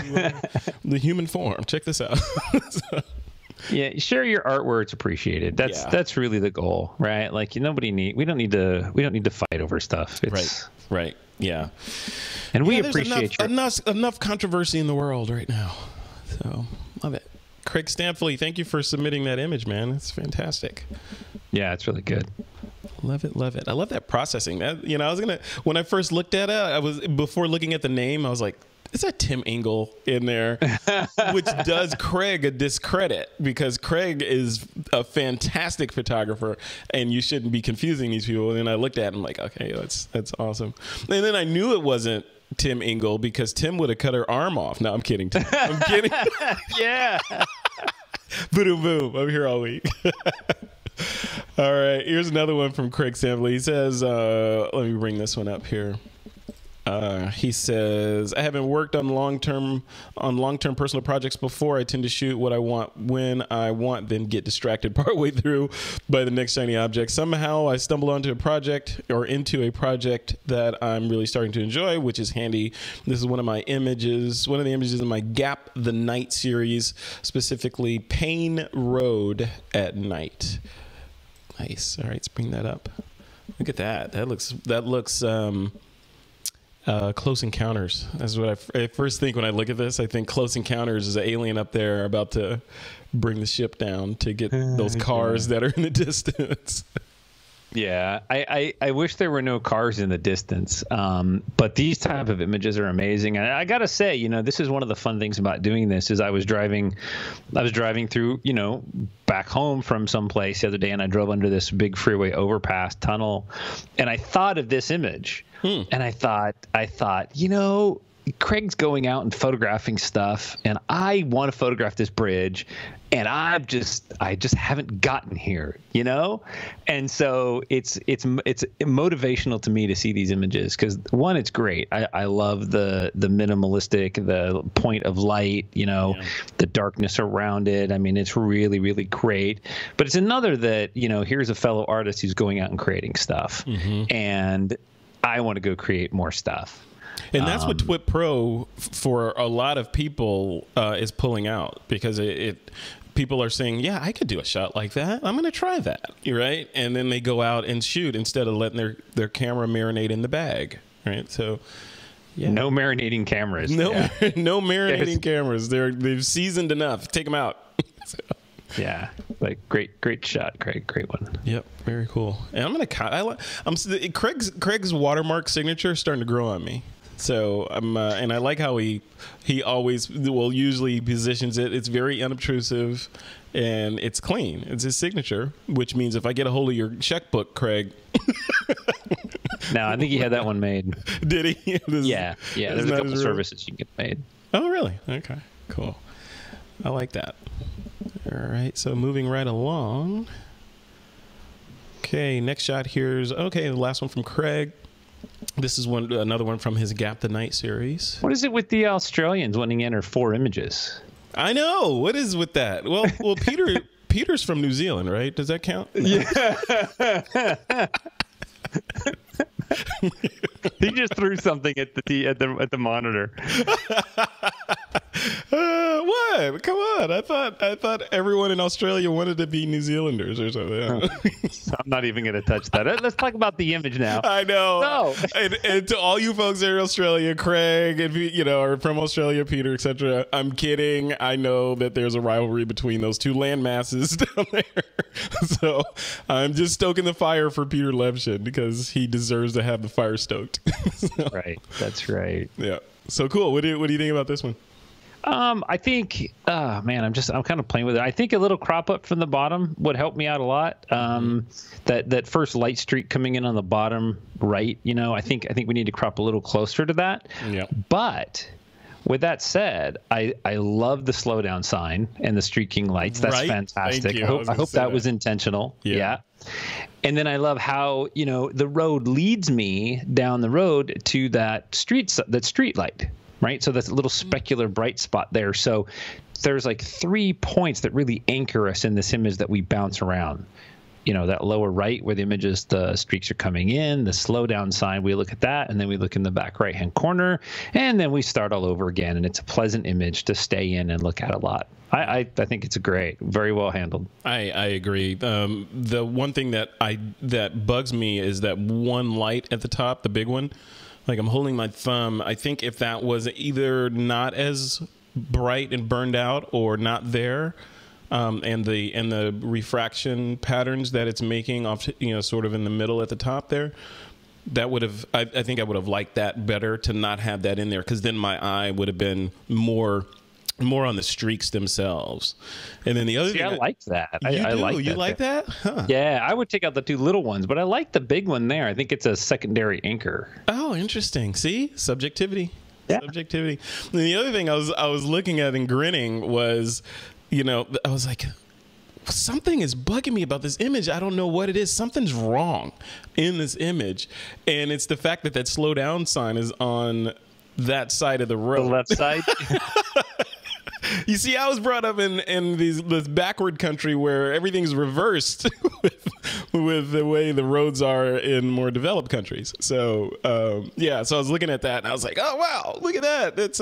the human form. Check this out. Yeah, share your art where it's appreciated. That's really the goal, right? Like we don't need to fight over stuff. Right. Yeah. And we appreciate enough controversy in the world right now. So love it. Craig Stampley, thank you for submitting that image, man. It's fantastic. Yeah, it's really good. Love it, love it. I love that processing. That, you know, I was gonna, when I first looked at it, before looking at the name, I was like, is that Tim Engel in there? Which does Craig a discredit, because Craig is a fantastic photographer, and you shouldn't be confusing these people. And then I looked at him like, okay, that's awesome. And then I knew it wasn't Tim Engel, because Tim would have cut her arm off. No, I'm kidding, Tim. I'm kidding. Yeah. Boom, boom. I'm here all week. All right, here's another one from Craig Sampley. He says, let me bring this one up here. He says, I haven't worked on long-term personal projects before. I tend to shoot what I want when I want, then get distracted partway through by the next shiny object. Somehow I stumble onto a project that I'm really starting to enjoy, which is handy. This is one of the images in my Gap the Night series, specifically Payne Road at night. Nice. All right, let's bring that up. Look at that. That looks Close Encounters. That's what I first think when I look at this. I think Close Encounters is an alien up there about to bring the ship down to get those cars that are in the distance. Yeah, I wish there were no cars in the distance, but these type of images are amazing. And I gotta say, you know, this is one of the fun things about doing this. Is I was driving through, you know, back home from someplace the other day, and I drove under this big freeway overpass tunnel, and I thought of this image, and I thought, you know, Craig's going out and photographing stuff, and I want to photograph this bridge, and I just haven't gotten here, you know? And so it's motivational to me to see these images, because one, it's great. I love the minimalistic, the point of light, you know, the darkness around it. I mean, it's really, really great. But it's another that, you know, here's a fellow artist who's going out and creating stuff, and I want to go create more stuff. And that's what TWiP Pro, for a lot of people, is pulling out, because people are saying, yeah, I could do a shot like that. I'm going to try that, right? And then they go out and shoot instead of letting their camera marinate in the bag, right? So, yeah. No marinating cameras. No marinating cameras. They've seasoned enough. Take them out. So. Yeah, like great shot, Craig. Great one. Yep, very cool. And Craig's watermark signature is starting to grow on me. So and I like how he always, well, usually positions it. It's very unobtrusive, and it's clean. It's his signature, which means if I get a hold of your checkbook, Craig. No, I think he had that one made. Did he? Yeah. There's a couple services you can get made. Oh, really? Okay, cool. I like that. All right, so moving right along. Okay, next shot here's, the last one from Craig. This is another one from his Gap the Night series. What is it with the Australians wanting to enter 4 images? I know. What is with that? Well, Peter's from New Zealand, right? Does that count? Yeah. He just threw something at the monitor. What? Come on! I thought everyone in Australia wanted to be New Zealanders or something. I'm not even going to touch that. Let's talk about the image now. I know. No. And to all you folks that are in Australia, Craig, and are from Australia, Peter, etc. I'm kidding. I know that there's a rivalry between those two land masses down there. So I'm just stoking the fire for Peter Levshin, because he deserves to have the fire stoked. So, right. That's right. Yeah. So cool. What do you think about this one? I think, I'm kind of playing with it. I think a little crop up from the bottom would help me out a lot. That first light streak coming in on the bottom right, I think we need to crop a little closer to that. Yeah. But with that said, I love the slowdown sign and the streaking lights. That's fantastic. I hope that was intentional. Yeah. And then I love how, the road leads me down the road to that street light. Right. So that's a little specular bright spot there. So there's like 3 points that really anchor us in this image that we bounce around. That lower right where the streaks are coming in, the slowdown sign, we look at that, and then we look in the back right hand corner, and then we start all over again. And it's a pleasant image to stay in and look at a lot. I think it's very well handled. I agree. The one thing that bugs me is that one light at the top, the big one. Like, I'm holding my thumb. I think if that was either not as bright and burned out or not there, and the refraction patterns that it's making off, sort of in the middle at the top there. That would have, I think I would have liked that better, to not have that in there, because then my eye would have been more on the streaks themselves. And then the other thing, I liked that. I like that. You like that? Huh. Yeah, I would take out the two little ones, but I like the big one there. I think it's a secondary anchor. Oh, interesting. See, subjectivity. Yeah. Subjectivity. And the other thing I was looking at and grinning was, I was like, something is bugging me about this image. I don't know what it is. Something's wrong in this image. And it's the fact that slow down sign is on that side of the road. The left side? You see, I was brought up in this backward country where everything's reversed with the way the roads are in more developed countries. So, so I was looking at that and I was like, oh, wow, look at that. It's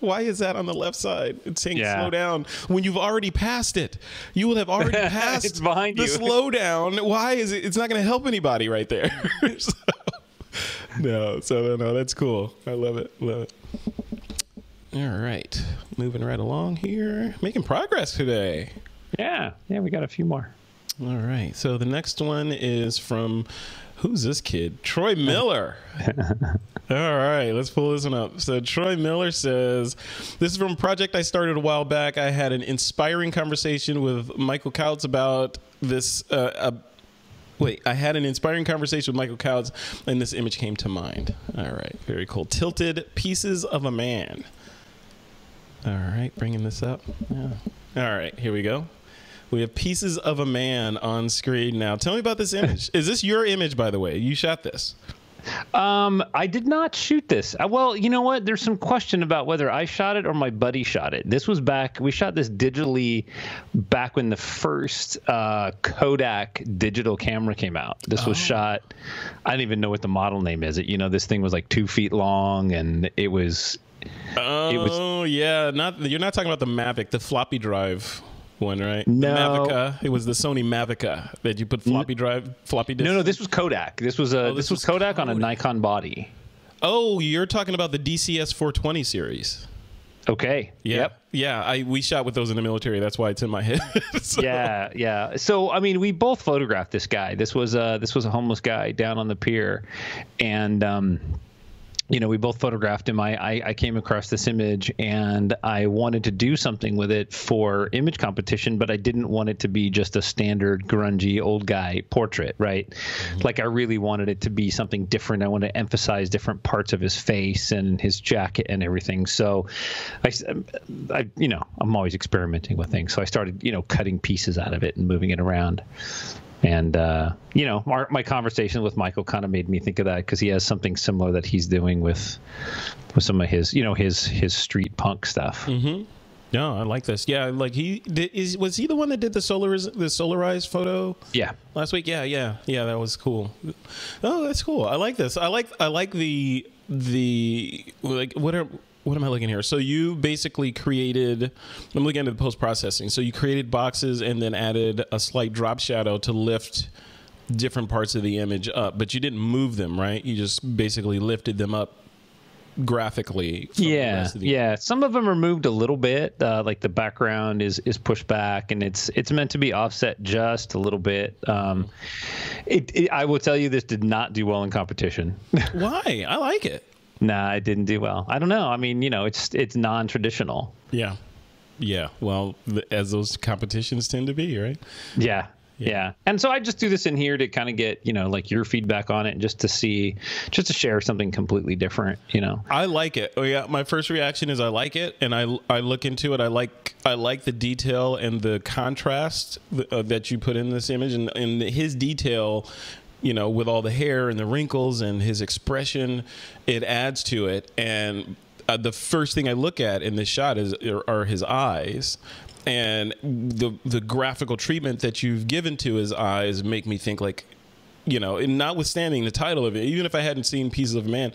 why is that on the left side? It's saying slow down when you've already passed it. You will have already passed it's behind the slow down. Why is it? It's not going to help anybody right there. No, that's cool. I love it. Love it. All right, moving right along here, making progress today. Yeah, we got a few more. All right, so the next one is from, who's this kid? Troy Miller. All right, let's pull this one up. So Troy Miller says, this is from a project I started a while back. I had an inspiring conversation with Michael Couts about this. I had an inspiring conversation with Michael Couts, and this image came to mind. All right, very cool. Tilted Pieces of a Man. All right, bringing this up. Yeah. All right, here we go. We have Pieces of a Man on screen now. Tell me about this image. Is this your image, by the way? You shot this? I did not shoot this. Well, you know what? There's some question about whether I shot it or my buddy shot it. This was we shot this digitally back when the first Kodak digital camera came out. This was shot, I don't even know what the model name is. This thing was like 2 feet long, and it was... yeah. You're not talking about the Mavic, the floppy drive one, right? No. The Mavica. It was the Sony Mavica that you put floppy disk. No, this was Kodak. This was Kodak on a Nikon body. Oh, you're talking about the DCS 420 series. Okay. Yeah. Yep. Yeah. We shot with those in the military. That's why it's in my head. So. Yeah. So, I mean, we both photographed this guy. This was a homeless guy down on the pier, and we both photographed him. I came across this image and I wanted to do something with it for image competition, but I didn't want it to be just a standard grungy old guy portrait, right? Mm-hmm. Like I really wanted it to be something different. I wanted to emphasize different parts of his face and his jacket and everything. So I'm always experimenting with things. So I started, cutting pieces out of it and moving it around. And, my conversation with Michael kind of made me think of that, because he has something similar that he's doing with some of his, his street punk stuff. Mm-hmm. No, I like this. Yeah, like was he the one that did the solarized photo? Yeah. Last week? Yeah, that was cool. Oh, that's cool. I like this. I like the what am I looking here? So you basically created, I'm looking at the post-processing. So you created boxes and then added a slight drop shadow to lift different parts of the image up, but you didn't move them, right? You just basically lifted them up graphically. Yeah. Some of them are moved a little bit. Like the background is pushed back, and it's meant to be offset just a little bit. I will tell you, this did not do well in competition. Why? I like it. Nah, it didn't do well. I don't know. I mean, it's non-traditional. Yeah. Well, as those competitions tend to be, right? Yeah. And so I just do this in here to kind of get, like your feedback on it, and just to share something completely different, I like it. Oh yeah. My first reaction is I like it, and I look into it. I like the detail and the contrast that you put in this image, and his detail, with all the hair and the wrinkles and his expression, it adds to it. And the first thing I look at in this shot are his eyes, and the graphical treatment that you've given to his eyes make me think like, and notwithstanding the title of it, even if I hadn't seen Pieces of a Man,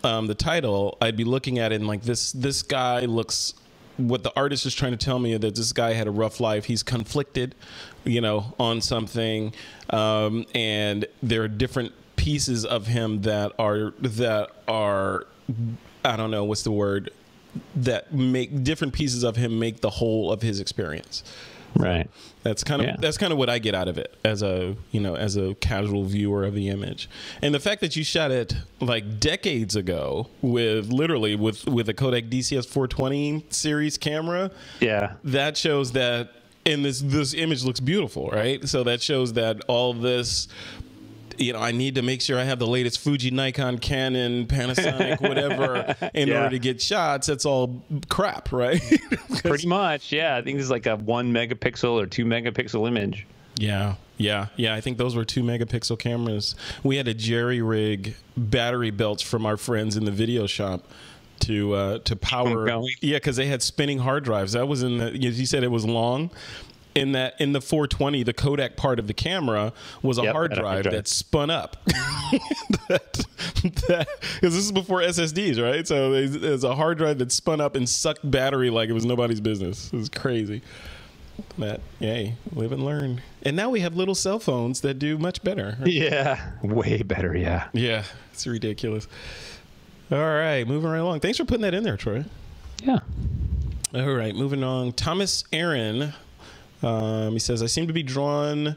the title, I'd be looking at it and like this guy looks, what the artist is trying to tell me, that this guy had a rough life. He's conflicted, on something, and there are different pieces of him that are I don't know what's the word, that make different pieces of him make the whole of his experience. Right. That's kind of what I get out of it as a casual viewer of the image. And the fact that you shot it like decades ago with a Kodak DCS 420 series camera. Yeah. That shows that, and this image looks beautiful, right? So that shows that all this, I need to make sure I have the latest Fuji, Nikon, Canon, Panasonic, whatever, in order to get shots. That's all crap, right? Pretty much, yeah. I think this is like a 1 megapixel or 2 megapixel image. Yeah. I think those were 2 megapixel cameras. We had to jerry rig battery belts from our friends in the video shop to power. Yeah, because they had spinning hard drives. That was you said it was long. In the 420, the Kodak part of the camera was a hard drive that spun up. Because this is before SSDs, right? So there's a hard drive that spun up and sucked battery like it was nobody's business. It was crazy. But yay, live and learn. And now we have little cell phones that do much better. Yeah, way better. Yeah. Yeah, it's ridiculous. All right, moving right along. Thanks for putting that in there, Troy. Yeah. All right, moving on. Thomas Aaron. He says, I seem to be drawn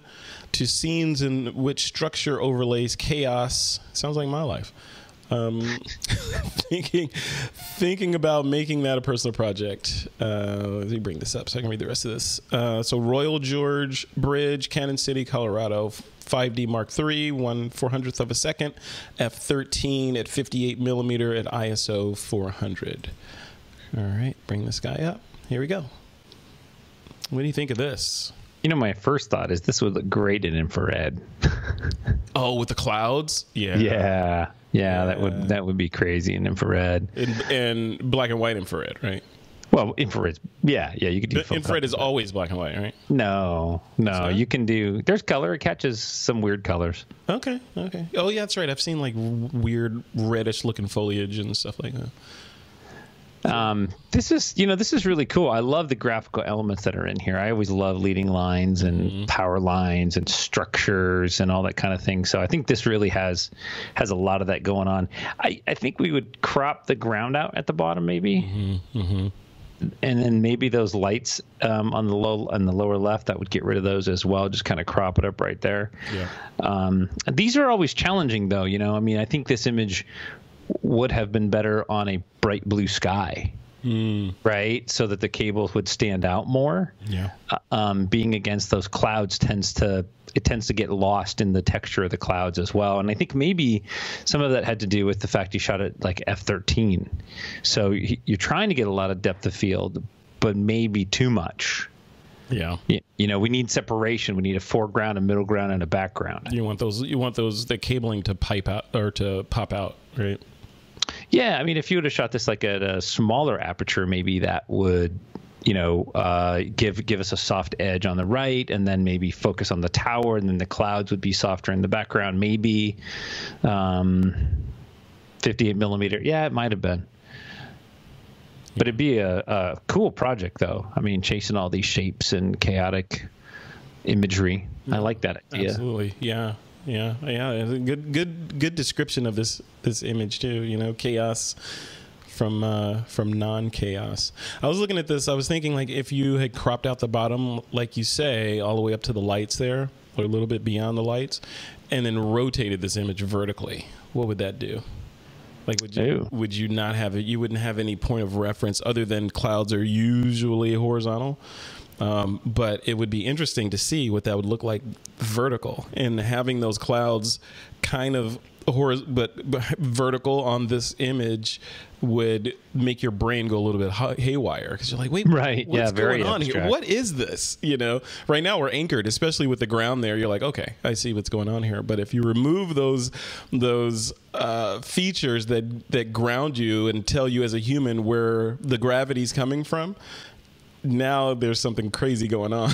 to scenes in which structure overlays chaos. Sounds like my life. Thinking about making that a personal project. Let me bring this up so I can read the rest of this. So Royal George Bridge, Cannon City, Colorado, 5D Mark III, 1/400th of a second, f/13 at 58 millimeter at ISO 400. All right, bring this guy up. Here we go. What do you think of this? My first thought is this would look great in infrared. Oh, with the clouds? Yeah. That would be crazy in infrared. And black and white infrared, right? Well, infrared. Yeah, you could do infrared is always black and white, right? No, you can do. There's color. It catches some weird colors. Okay. Oh yeah, that's right. I've seen like weird reddish looking foliage and stuff like that. This is really cool. I love the graphical elements that are in here. I always love leading lines and power lines and structures and all that kind of thing. So I think this really has a lot of that going on. I think we would crop the ground out at the bottom, maybe. And then maybe those lights on the lower left, that would get rid of those as well. Just kind of crop it up right there. Yeah. These are always challenging, though. I think this image would have been better on a bright blue sky, right? So that the cables would stand out more. Yeah. Being against those clouds tends to get lost in the texture of the clouds as well. And I think maybe some of that had to do with the fact you shot it like f/13. So you're trying to get a lot of depth of field, but maybe too much. Yeah. We need separation. We need a foreground, a middle ground, and a background. You want the cabling to pipe out or to pop out, right? Yeah, if you would have shot this like at a smaller aperture, maybe that would, give us a soft edge on the right, and then maybe focus on the tower, and then the clouds would be softer in the background. Maybe 58 millimeter. Yeah, it might have been. But it'd be a cool project, though. Chasing all these shapes and chaotic imagery. I like that idea. Absolutely, yeah. Good description of this image too. Chaos from non-chaos. I was looking at this. I was thinking like if you had cropped out the bottom, like you say, all the way up to the lights there, or a little bit beyond the lights, and then rotated this image vertically, what would that do? Like would you not have it? You wouldn't have any point of reference other than clouds are usually horizontal. But it would be interesting to see what that would look like vertical, and having those clouds kind of vertical on this image would make your brain go a little bit haywire, because you're like, wait, right? What's going on here? What is this? Right now we're anchored, especially with the ground there. You're like, okay, I see what's going on here. But if you remove those features that ground you and tell you as a human where the gravity's coming from, now there's something crazy going on.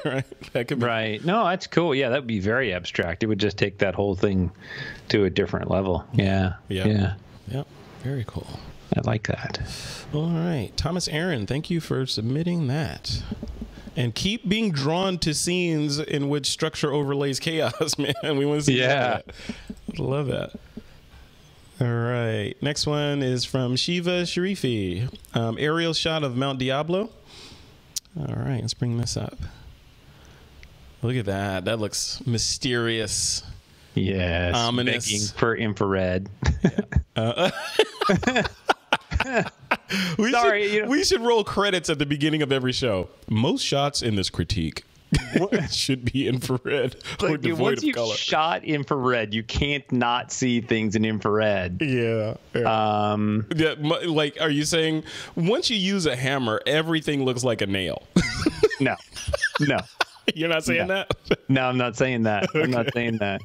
Right? That could be right. No, that's cool. Yeah, that would be very abstract. It would just take that whole thing to a different level. Yeah. Very cool. I like that. All right, Thomas Aaron, thank you for submitting that. And keep being drawn to scenes in which structure overlays chaos, man. We want to see that. Love that. All right. Next one is from Shiva Sharifi. Aerial shot of Mount Diablo. All right, let's bring this up. Look at that. That looks mysterious. Yes. Ominous. Begging for infrared. We should roll credits at the beginning of every show. Most shots in this critique should be infrared or devoid once of you've color. shot infrared, you can't not see things in infrared. Yeah. Like, are you saying once you use a hammer, everything looks like a nail? No. You're not saying that? No, I'm not saying that. Okay. I'm not saying that.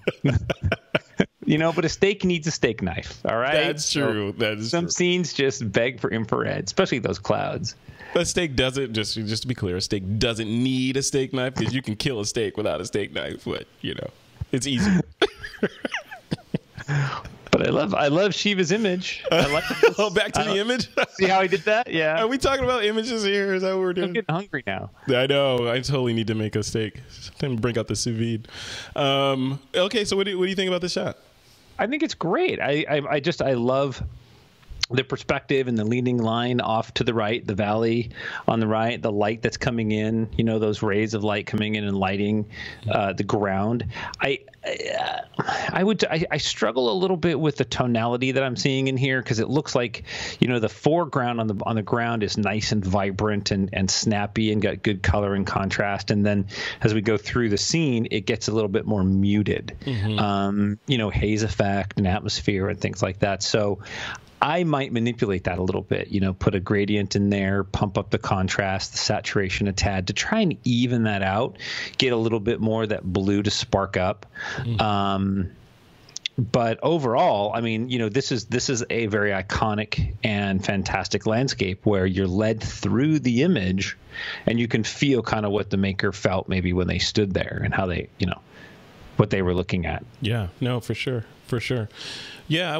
But a steak needs a steak knife. All right. That's true. Some scenes just beg for infrared, especially those clouds. A steak doesn't, just to be clear, a steak doesn't need a steak knife, because you can kill a steak without a steak knife. But it's easy. But I love Shiva's image. Back to the image. See how he did that? Yeah. Are we talking about images here? Is that what we're doing? I'm getting hungry now. I know. I totally need to make a steak. Then bring out the sous vide. Okay, so what do you think about this shot? I think it's great. I love the perspective and the leading line off to the right, the valley on the right, the light that's coming in, those rays of light coming in and lighting the ground. I struggle a little bit with the tonality that I'm seeing in here, because it looks like, the foreground on the ground is nice and vibrant and snappy and got good color and contrast. And then as we go through the scene, it gets a little bit more muted, haze effect and atmosphere and things like that. So I might manipulate that a little bit, put a gradient in there, pump up the contrast, the saturation a tad to try and even that out, get a little bit more of that blue to spark up. But overall, this is a very iconic and fantastic landscape where you're led through the image and you can feel kind of what the maker felt maybe when they stood there and how they, what they were looking at. Yeah, no, for sure. Yeah, I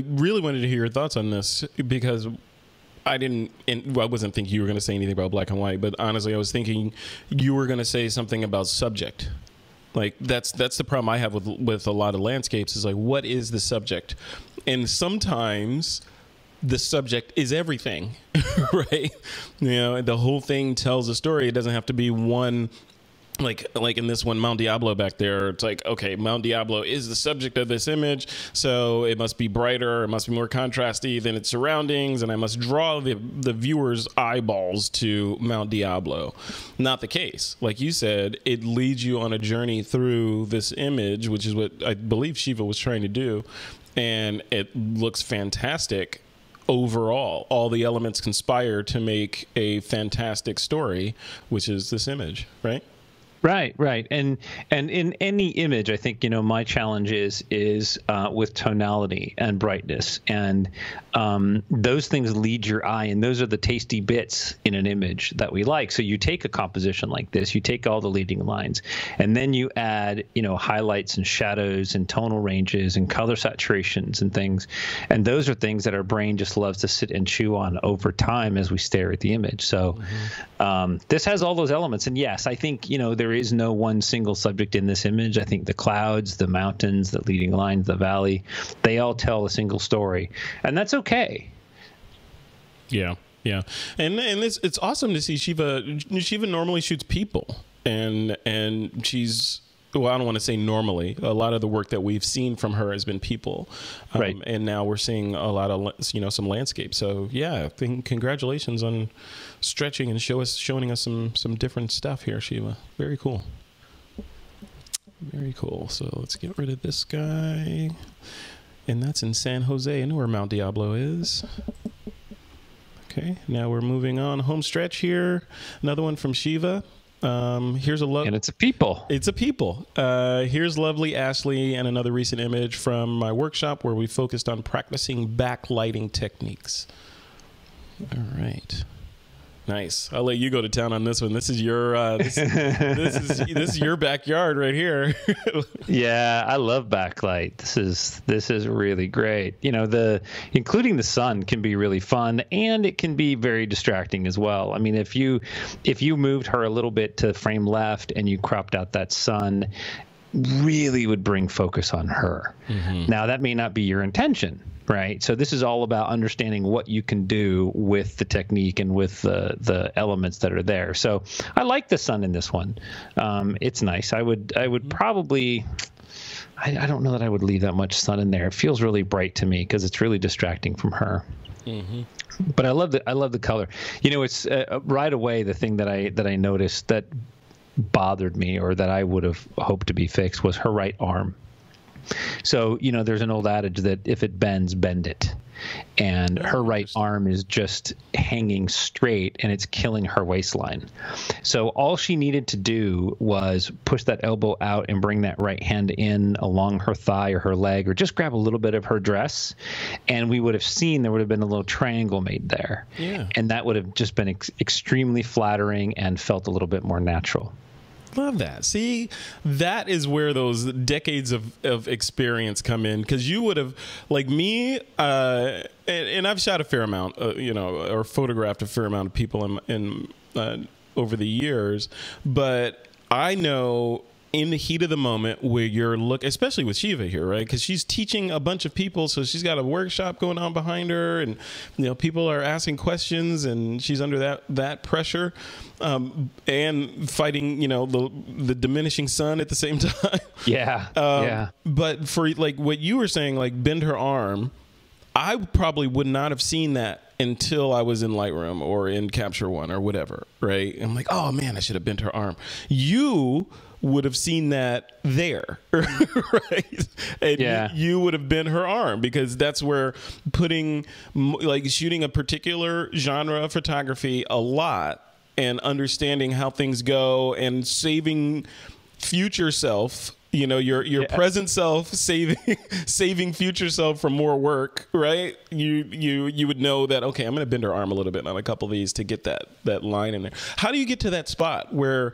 really wanted to hear your thoughts on this, because I wasn't thinking you were going to say anything about black and white, but honestly, I was thinking you were going to say something about subject. Like that's the problem I have with a lot of landscapes, is like, what is the subject? And sometimes the subject is everything, right? The whole thing tells a story. It doesn't have to be one. Like in this one, Mount Diablo back there, it's like, okay, Mount Diablo is the subject of this image, so it must be brighter, it must be more contrasty than its surroundings, and I must draw the viewer's eyeballs to Mount Diablo. Not the case. Like you said, it leads you on a journey through this image, which is what I believe Shiva was trying to do, and it looks fantastic. Overall, all the elements conspire to make a fantastic story, which is this image, right? Right. And in any image, I think, my challenge is with tonality and brightness, and those things lead your eye, and those are the tasty bits in an image that we like. So you take a composition like this, you take all the leading lines, and then you add, highlights and shadows and tonal ranges and color saturations and things. And those are things that our brain just loves to sit and chew on over time as we stare at the image. So this has all those elements. And yes, I think, there is no one single subject in this image. I think the clouds, the mountains, the leading lines, the valley, they all tell a single story, and that's okay. Yeah. And it's awesome to see Shiva. Shiva normally shoots people, and she's, well, I don't want to say normally. A lot of the work that we've seen from her has been people, right? And now we're seeing a lot of some landscape. So yeah, congratulations on stretching and showing us some different stuff here, Shiva. Very cool. Very cool. So let's get rid of this guy, and that's in San Jose. I know where Mount Diablo is. Okay, now we're moving on. Home stretch here. Another one from Shiva. Here's and it's a people. It's a people. Here's lovely Ashley and another recent image from my workshop where we focused on practicing backlighting techniques. All right. Nice. I'll let you go to town on this one. This is your this is your backyard right here. Yeah, I love backlight. This is really great. Including the sun can be really fun, and it can be very distracting as well. I mean, if you moved her a little bit to frame left and you cropped out that sun, really would bring focus on her. Now that may not be your intention, right? So this is all about understanding what you can do with the technique and with the elements that are there. So I like the sun in this one. It's nice. I would probably, I don't know that I would leave that much sun in there. It feels really bright to me because it's really distracting from her. But I love the color. You know, it's right away the thing that I noticed that bothered me, or that I would have hoped to be fixed, was her right arm. So, you know, there's an old adage that if it bends, bend it. And her right arm is just hanging straight, and it's killing her waistline. So all she needed to do was push that elbow out and bring that right hand in along her thigh or her leg, or just grab a little bit of her dress, and we would have seen there would have been a little triangle made there. Yeah. And that would have just been extremely flattering and felt a little bit more natural. Love that. See, that is where those decades of experience come in, because you would have, like me, and I've shot a fair amount, you know, or photographed a fair amount of people in over the years, but I know in the heat of the moment where you're especially with Shiva here, right? Because she's teaching a bunch of people, so she's got a workshop going on behind her, and you know, people are asking questions, and she's under that pressure, and fighting, you know, the diminishing sun at the same time. Yeah, yeah. But for like what you were saying, like bend her arm, I probably would not have seen that until I was in Lightroom or in Capture One or whatever, right? I'm like, oh man, I should have bent her arm. You would have seen that there, right? And yeah. you would have bent her arm, because that's where shooting a particular genre of photography a lot and understanding how things go and saving future self, you know, your present self, saving future self from more work, right? You would know that, okay, I'm going to bend her arm a little bit on a couple of these to get that line in there. How do you get to that spot where,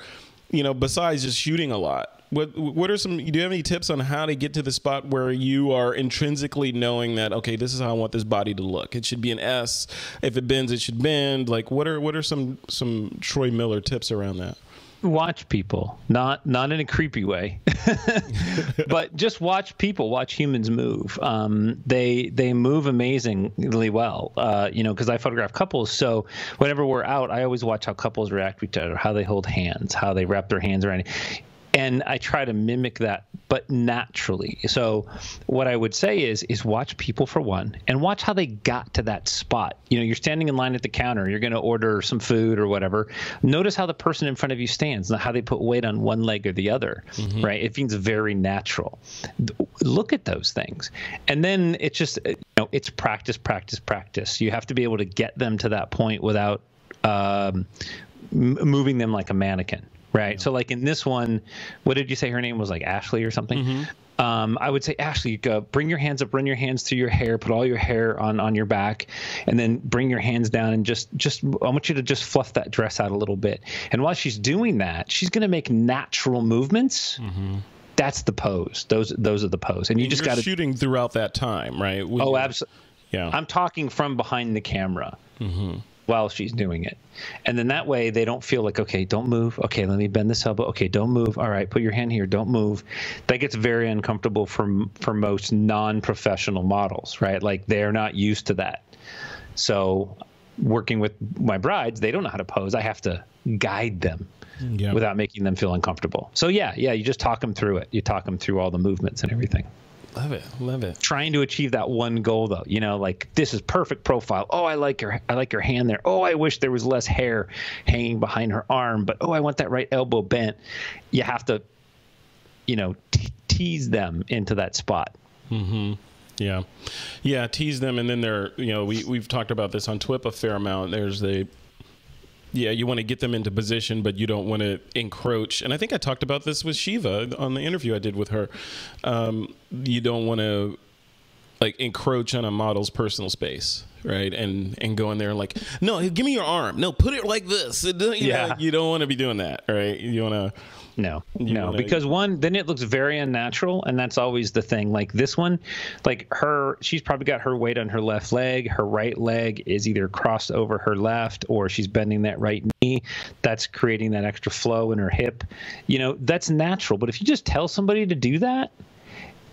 you know, besides just shooting a lot, what are do you have any tips on how to get to the spot where you are intrinsically knowing that, okay, this is how I want this body to look? It should be an S. If it bends, it should bend. Like, what are some Troy Miller tips around that? Watch people, not in a creepy way, but just watch people, watch humans move. They move amazingly well, you know, because I photograph couples. So whenever we're out, I always watch how couples react to each other, how they hold hands, how they wrap their hands around it. And I try to mimic that, but naturally. So what I would say is watch people for one, and watch how they got to that spot. You know, you're standing in line at the counter, you're going to order some food or whatever. Notice how the person in front of you stands, not how they put weight on one leg or the other, right? It feels very natural. Look at those things. And then it's just, you know, it's practice, practice, practice. You have to be able to get them to that point without moving them like a mannequin. Right. Yeah. So like in this one, what did you say her name was, like Ashley or something? I would say, Ashley, go, bring your hands up, run your hands through your hair, put all your hair on your back, and then bring your hands down and just I want you to just fluff that dress out a little bit. And while she's doing that, she's going to make natural movements. That's the pose. Those are the pose. And you just got to shooting throughout that time, right? Absolutely. Yeah. I'm talking from behind the camera. While she's doing it. And then that way they don't feel like, okay, don't move. Okay, let me bend this elbow. Okay, don't move. All right, put your hand here. Don't move. That gets very uncomfortable for most non-professional models, right? Like they're not used to that. So working with my brides, they don't know how to pose. I have to guide them without making them feel uncomfortable. So yeah, you just talk them through it. You talk them through all the movements and everything. Love it. Love it. Trying to achieve that one goal, though, you know, like this is perfect profile. Oh, I like her hand there. Oh, I wish there was less hair hanging behind her arm, but oh, I want that right elbow bent. You have to, you know, tease them into that spot. Yeah. Tease them. And then you know, we've talked about this on TWiP a fair amount. There's you want to get them into position, but you don't want to encroach. And I think I talked about this with Shiva on the interview I did with her. You don't want to like encroach on a model's personal space, right? And go in there and like, no, give me your arm. No, put it like this. You don't want to be doing that, right? You want to. No, because then it looks very unnatural, and that's always the thing. Like this one, like she's probably got her weight on her left leg. Her right leg is either crossed over her left, or she's bending that right knee. That's creating that extra flow in her hip. You know, that's natural. But if you just tell somebody to do that,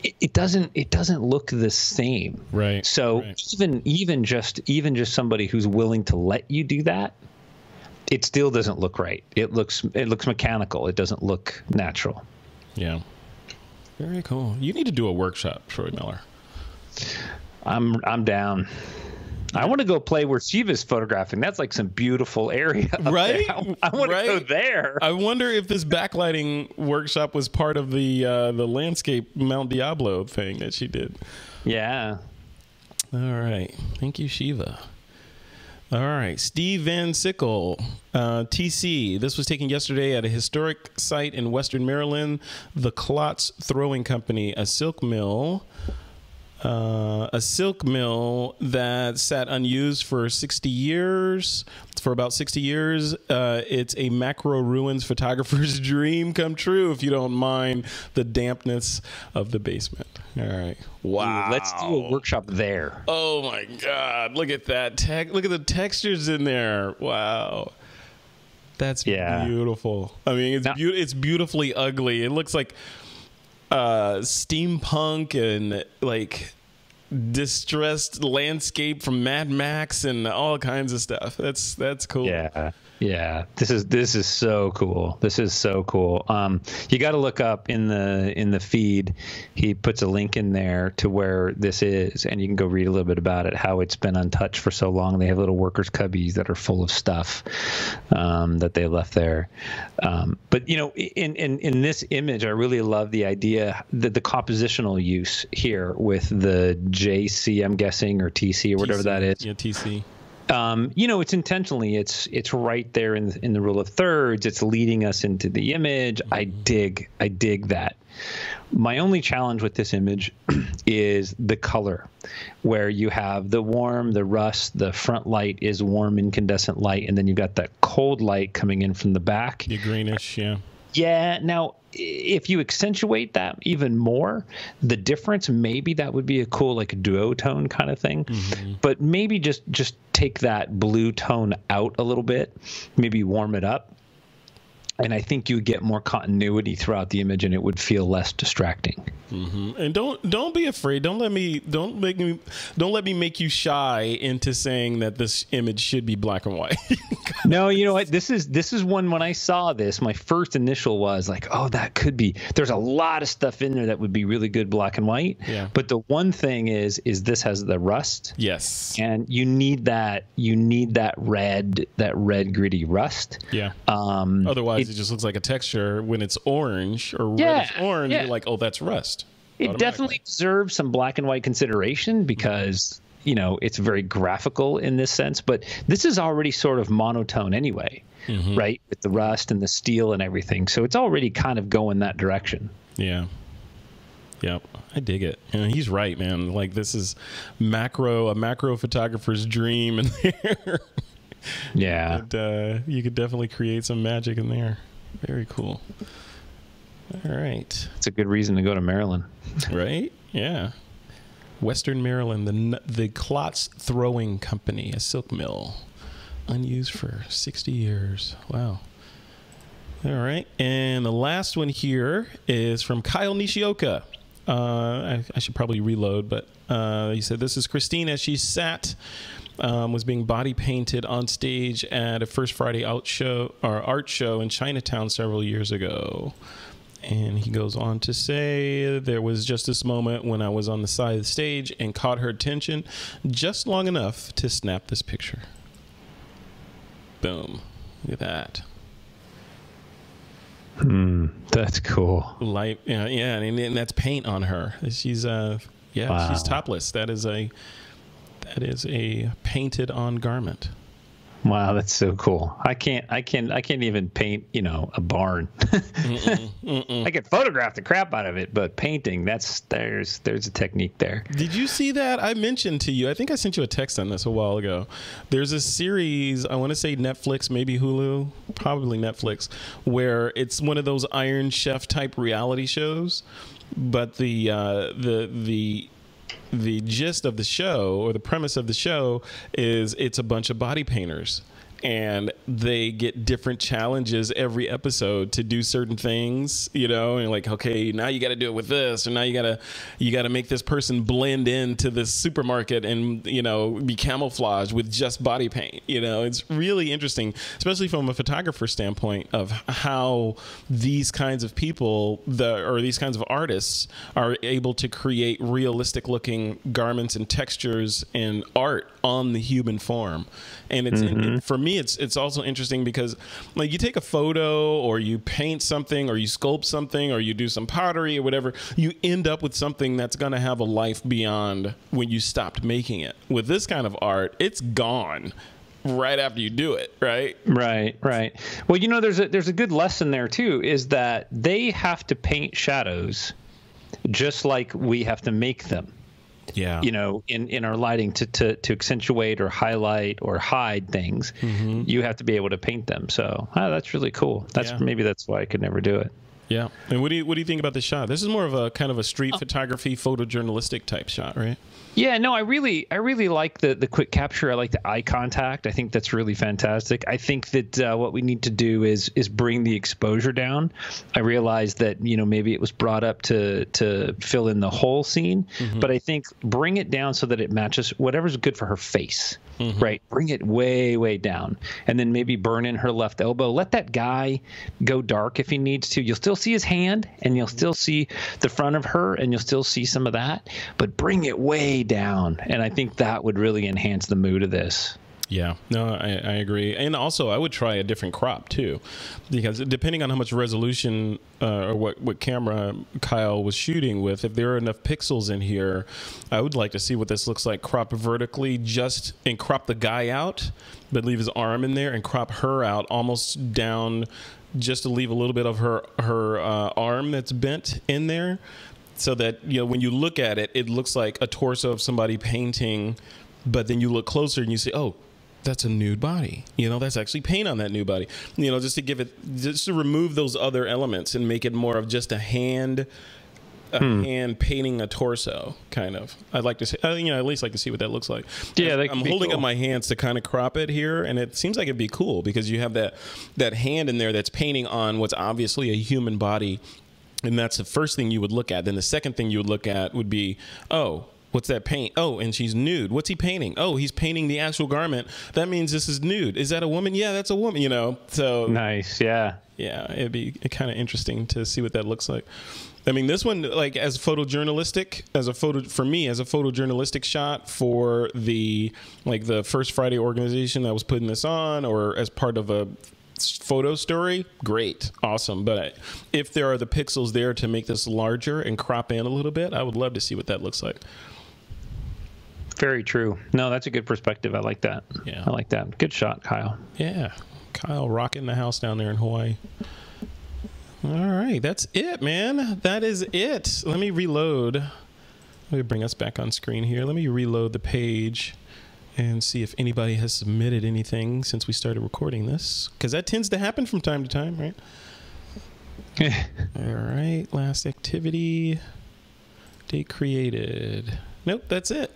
it doesn't look the same. Right. So even just somebody who's willing to let you do that, it still doesn't look right. It looks mechanical. It doesn't look natural. Yeah. Very cool. You need to do a workshop, Troy Miller. I'm down. I want to go play where Shiva's photographing. That's like some beautiful area, right? I want to go there. I wonder if this backlighting workshop was part of the landscape Mount Diablo thing that she did. Yeah. All right. Thank you, Shiva. All right. Steve Van Sickle, TC. This was taken yesterday at a historic site in Western Maryland, the Klotz Throwing Company, a silk mill. A silk mill that sat unused for 60 years. For about 60 years, it's a macro ruins photographer's dream come true, if you don't mind the dampness of the basement. All right. Wow. Ooh, let's do a workshop there. Oh, my God. Look at that. Look at the textures in there. Wow. That's beautiful. I mean, it's beautifully ugly. It looks like steampunk and like distressed landscape from Mad Max and all kinds of stuff. That's cool. Yeah. This is so cool. This is so cool. You got to look up in the feed. He puts a link in there to where this is, and you can go read a little bit about it, how it's been untouched for so long. They have little workers' cubbies that are full of stuff that they left there. But you know, in this image, I really love the idea that the compositional use here with the JC, I'm guessing, or TC or whatever that is. Yeah, TC. You know, it's intentionally, it's right there in the rule of thirds. It's leading us into the image. I dig that. My only challenge with this image is the color, where you have the warm, the rust, the front light is warm incandescent light, and then you've got that cold light coming in from the back. The greenish, yeah. Yeah. Now, if you accentuate that even more, the difference, maybe that would be a cool, like a duotone kind of thing. Mm-hmm. But maybe just take that blue tone out a little bit, maybe warm it up. And I think you would get more continuity throughout the image, and it would feel less distracting. Mm-hmm. And don't be afraid. Don't let me make you shy into saying that this image should be black and white. No, you know what? This is one, when I saw this, my first initial was like, oh, that could be. There's a lot of stuff in there that would be really good black and white. Yeah. But the one thing is this has the rust. Yes. And you need that red gritty rust. Yeah. Otherwise, it just looks like a texture when it's orange or reddish orange. You're like, oh, that's rust. It definitely deserves some black and white consideration because, you know, it's very graphical in this sense. But this is already sort of monotone anyway, right? With the rust and the steel and everything. So it's already kind of going that direction. Yeah. Yep. I dig it. And he's right, man. Like, this is a macro photographer's dream in there. Yeah. And, you could definitely create some magic in there. Very cool. All right. It's a good reason to go to Maryland. Right? Yeah. Western Maryland, the Klotz Throwing Company, a silk mill, unused for 60 years. Wow. All right. And the last one here is from Kyle Nishioka. I should probably reload, but he said, this is Christine as she sat, was being body painted on stage at a First Friday art show in Chinatown several years ago. And he goes on to say, there was just this moment when I was on the side of the stage and caught her attention just long enough to snap this picture. Boom. Look at that. That's cool. Light, yeah, and that's paint on her. She's she's topless. That is a painted on garment. Wow, that's so cool. I can't even paint, you know, a barn. I can photograph the crap out of it, but painting, there's a technique there. Did you see that? I mentioned to you, I think I sent you a text on this a while ago. There's a series, I want to say Netflix, maybe Hulu, probably Netflix, where it's one of those Iron Chef type reality shows, but the gist of the show, or the premise of the show, is it's a bunch of body painters, and they get different challenges every episode to do certain things, you know, and like, okay, now you got to do it with this, or now you got to make this person blend into this supermarket and, you know, be camouflaged with just body paint. You know, it's really interesting, especially from a photographer standpoint, of how these kinds of people or these kinds of artists are able to create realistic looking garments and textures and art on the human form. And it's for me, it's also interesting because, like, you take a photo or you paint something or you sculpt something or you do some pottery or whatever, you end up with something that's going to have a life beyond when you stopped making it. With this kind of art, it's gone right after you do it, right? Right. Well, you know, there's a good lesson there too, is that they have to paint shadows just like we have to make them. Yeah. You know, in our lighting to accentuate or highlight or hide things, you have to be able to paint them. So that's really cool. Maybe that's why I could never do it. Yeah. And what do you think about this shot? This is more of a kind of a street photography, photojournalistic type shot, right? Yeah, no, I really like the quick capture. I like the eye contact. I think that's really fantastic. I think that what we need to do is bring the exposure down. I realize that, you know, maybe it was brought up to fill in the whole scene, but I think bring it down so that it matches whatever's good for her face. Right, bring it way down, and then maybe burn in her left elbow. Let that guy go dark if he needs to. You'll still see his hand, and you'll still see the front of her, and you'll still see some of that. But bring it way down, and I think that would really enhance the mood of this. Yeah, no, I agree. And also, I would try a different crop, too, because depending on how much resolution or what camera Kyle was shooting with, if there are enough pixels in here, I would like to see what this looks like cropped vertically, and crop the guy out, but leave his arm in there, and crop her out almost down just to leave a little bit of her arm that's bent in there, so that, you know, when you look at it, it looks like a torso of somebody painting, but then you look closer and you say, oh, that's a nude body. You know, that's actually paint on that nude body. You know, just to remove those other elements and make it more of just a hand painting a torso, kind of. I'd like to say, you know, at least like to see what that looks like. Yeah, I'm holding up my hands to kind of crop it here, and it seems like it'd be cool because you have that hand in there that's painting on what's obviously a human body, and that's the first thing you would look at. Then the second thing you would look at would be, oh, what's that paint? Oh, and she's nude. What's he painting? Oh, he's painting the actual garment. That means this is nude. Is that a woman? Yeah, that's a woman, you know. So nice. Yeah. Yeah, it'd be kind of interesting to see what that looks like. I mean, this one, like, as photojournalistic, for me, as a photojournalistic shot for the First Friday organization that was putting this on, or as part of a photo story, great, awesome. But if there are the pixels there to make this larger and crop in a little bit, I would love to see what that looks like. Very true. No, that's a good perspective. I like that. Yeah, I like that. Good shot, Kyle. Yeah, Kyle rocking the house down there in Hawaii. All right, that's it, man. That is it. Let me reload. Let me bring us back on screen here. Let me reload the page and see if anybody has submitted anything since we started recording this, because that tends to happen from time to time, right? All right, last activity, date created. Nope, that's it.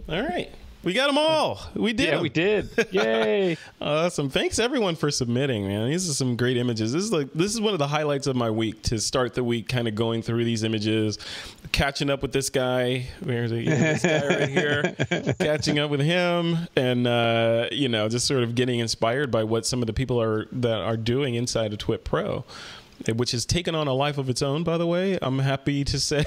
All right. We got them all. We did. Yeah, we did. Yay. Awesome. Thanks everyone for submitting, man. These are some great images. This is one of the highlights of my week, to start the week kind of going through these images, catching up with this guy. Where's he? This guy right here. Catching up with him, and you know, just sort of getting inspired by what some of the people that are doing inside of TWiP Pro, which has taken on a life of its own, by the way, I'm happy to say.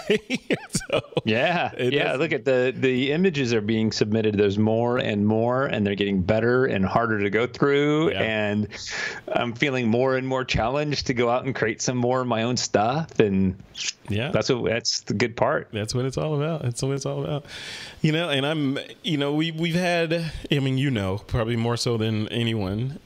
So, yeah. Look at the images are being submitted. There's more and more, and they're getting better and harder to go through. Yeah. And I'm feeling more and more challenged to go out and create some more of my own stuff. And yeah, that's the good part. That's what it's all about. That's what it's all about. You know, and we've had, I mean, you know, probably more so than anyone,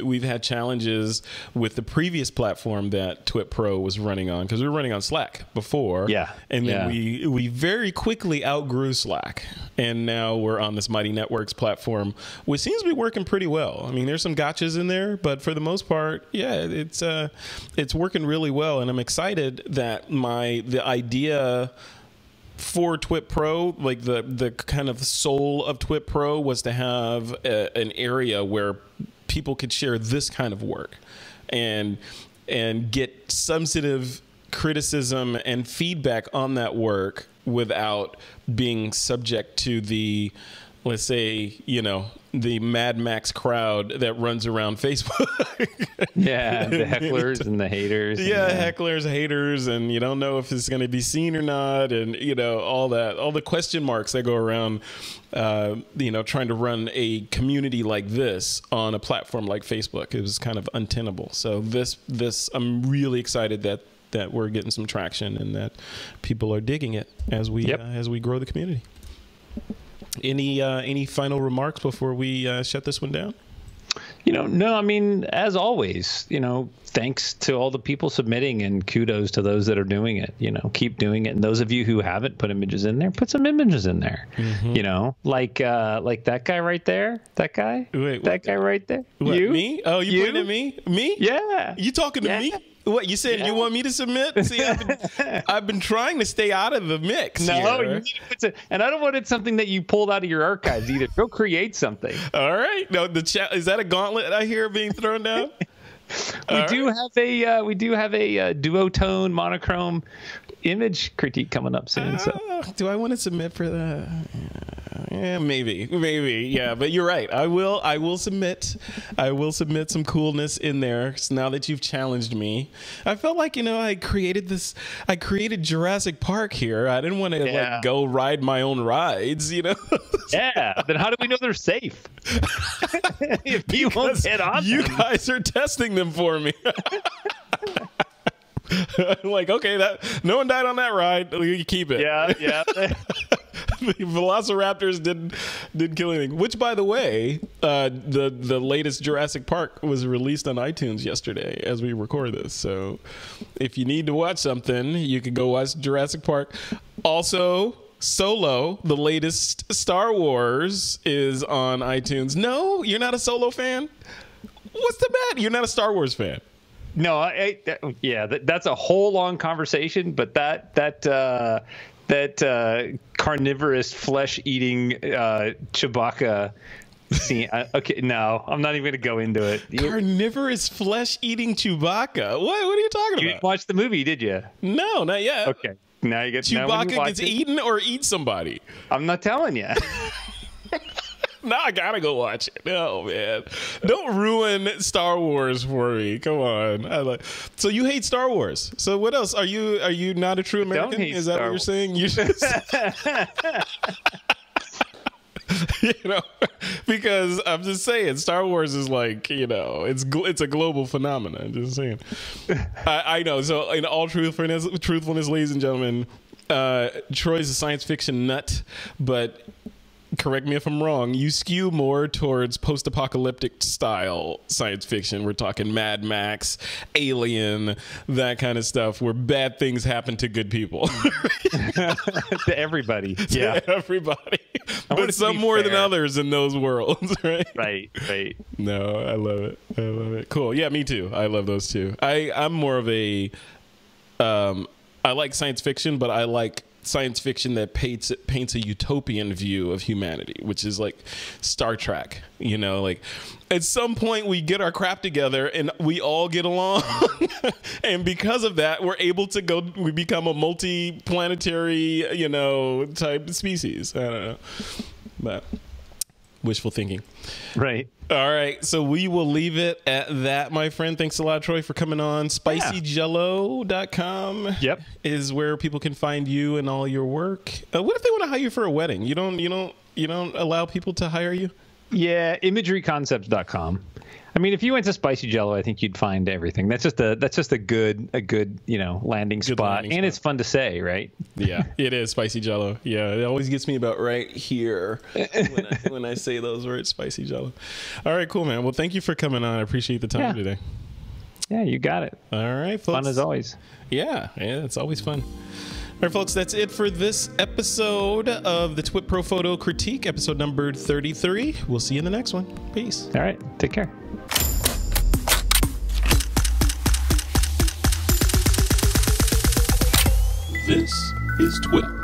we've had challenges with the previous platform that TWiP Pro was running on, because we were running on Slack before. Yeah. And then we very quickly outgrew Slack, and now we're on this Mighty Networks platform, which seems to be working pretty well. I mean, there's some gotchas in there, but for the most part, yeah, it's working really well, and I'm excited that the idea for TWiP Pro, like the kind of soul of TWiP Pro, was to have an area where people could share this kind of work and get substantive criticism and feedback on that work without being subject to the, let's say, the Mad Max crowd that runs around Facebook. Yeah, the hecklers and the haters. Yeah, hecklers, haters, and you don't know if it's going to be seen or not, and all the question marks that go around, trying to run a community like this on a platform like Facebook. It was kind of untenable. So this I'm really excited that we're getting some traction and that people are digging it as we grow the community. Any final remarks before we shut this one down? No, I mean, as always, thanks to all the people submitting and kudos to those that are doing it. Keep doing it. And those of you who haven't put images in there, put some images in there. Mm-hmm. Like that guy right there. That guy. Wait, that guy right there. What, you? Me? Oh, you pointing at me? Me? Yeah. You talking to me? What, you said you want me to submit? See, I've been trying to stay out of the mix. No, you need to put and I don't want it something that you pulled out of your archives either. Go create something. All right. No, is that a gauntlet I hear being thrown down? We do have a duotone monochrome image critique coming up soon. Do I want to submit for that? Yeah, maybe. Yeah, but you're right. I will submit some coolness in there. So now that you've challenged me, I felt like, I created Jurassic Park here. I didn't want to go ride my own rides, Yeah. Then how do we know they're safe? If you won't get on you guys are testing them for me. Like, okay, no one died on that ride. You keep it. Yeah. The Velociraptors didn't kill anything. Which, by the way, the latest Jurassic Park was released on iTunes yesterday as we record this. So, if you need to watch something, you can go watch Jurassic Park. Also, Solo, the latest Star Wars, is on iTunes. No, you're not a Solo fan? What's the matter? You're not a Star Wars fan? No, that's a whole long conversation. But that carnivorous flesh-eating Chewbacca scene. Okay, no, I'm not even going to go into it. Carnivorous flesh-eating Chewbacca? What are you talking about? You didn't watch the movie, did you? No, not yet. Okay, now you get Chewbacca gets eaten or eats somebody. I'm not telling you. Now I gotta go watch it. No, man, don't ruin Star Wars for me. Come on. So you hate Star Wars. So what else? Are you not a true American? Is that what you're saying? You just because I'm just saying Star Wars is like, it's a global phenomenon. I'm just saying. I know. So in all truthfulness, ladies and gentlemen, Troy's a science fiction nut, but correct me if I'm wrong, you skew more towards post-apocalyptic style science fiction. We're talking Mad Max, Alien, that kind of stuff where bad things happen to good people. To everybody. To everybody. But some more than others in those worlds, right? Right. No, I love it. Cool. Yeah, me too. I love those too. I'm more of a I like science fiction, but I like science fiction that paints a utopian view of humanity, which is like Star Trek. Like at some point we get our crap together and we all get along. And because of that, we're able to we become a multi-planetary, type species. I don't know. But wishful thinking. Right. All right, so we will leave it at that, my friend. Thanks a lot, Troy, for coming on. SpicyJello.com is where people can find you and all your work. What if they want to hire you for a wedding? You don't allow people to hire you? Yeah, imageryconcepts.com. I mean, if you went to Spicy Jello, I think you'd find everything. That's just a good landing spot, and it's fun to say, right? Yeah, it is Spicy Jello. Yeah, it always gets me about right here when I say those words, Spicy Jello. All right, cool, man. Well, thank you for coming on. I appreciate the time today. Yeah, you got it. All right, folks. Fun as always. Yeah, it's always fun. All right, folks, that's it for this episode of the TWiP Pro Photo Critique, episode number 33. We'll see you in the next one. Peace. All right, take care. This is TWiP.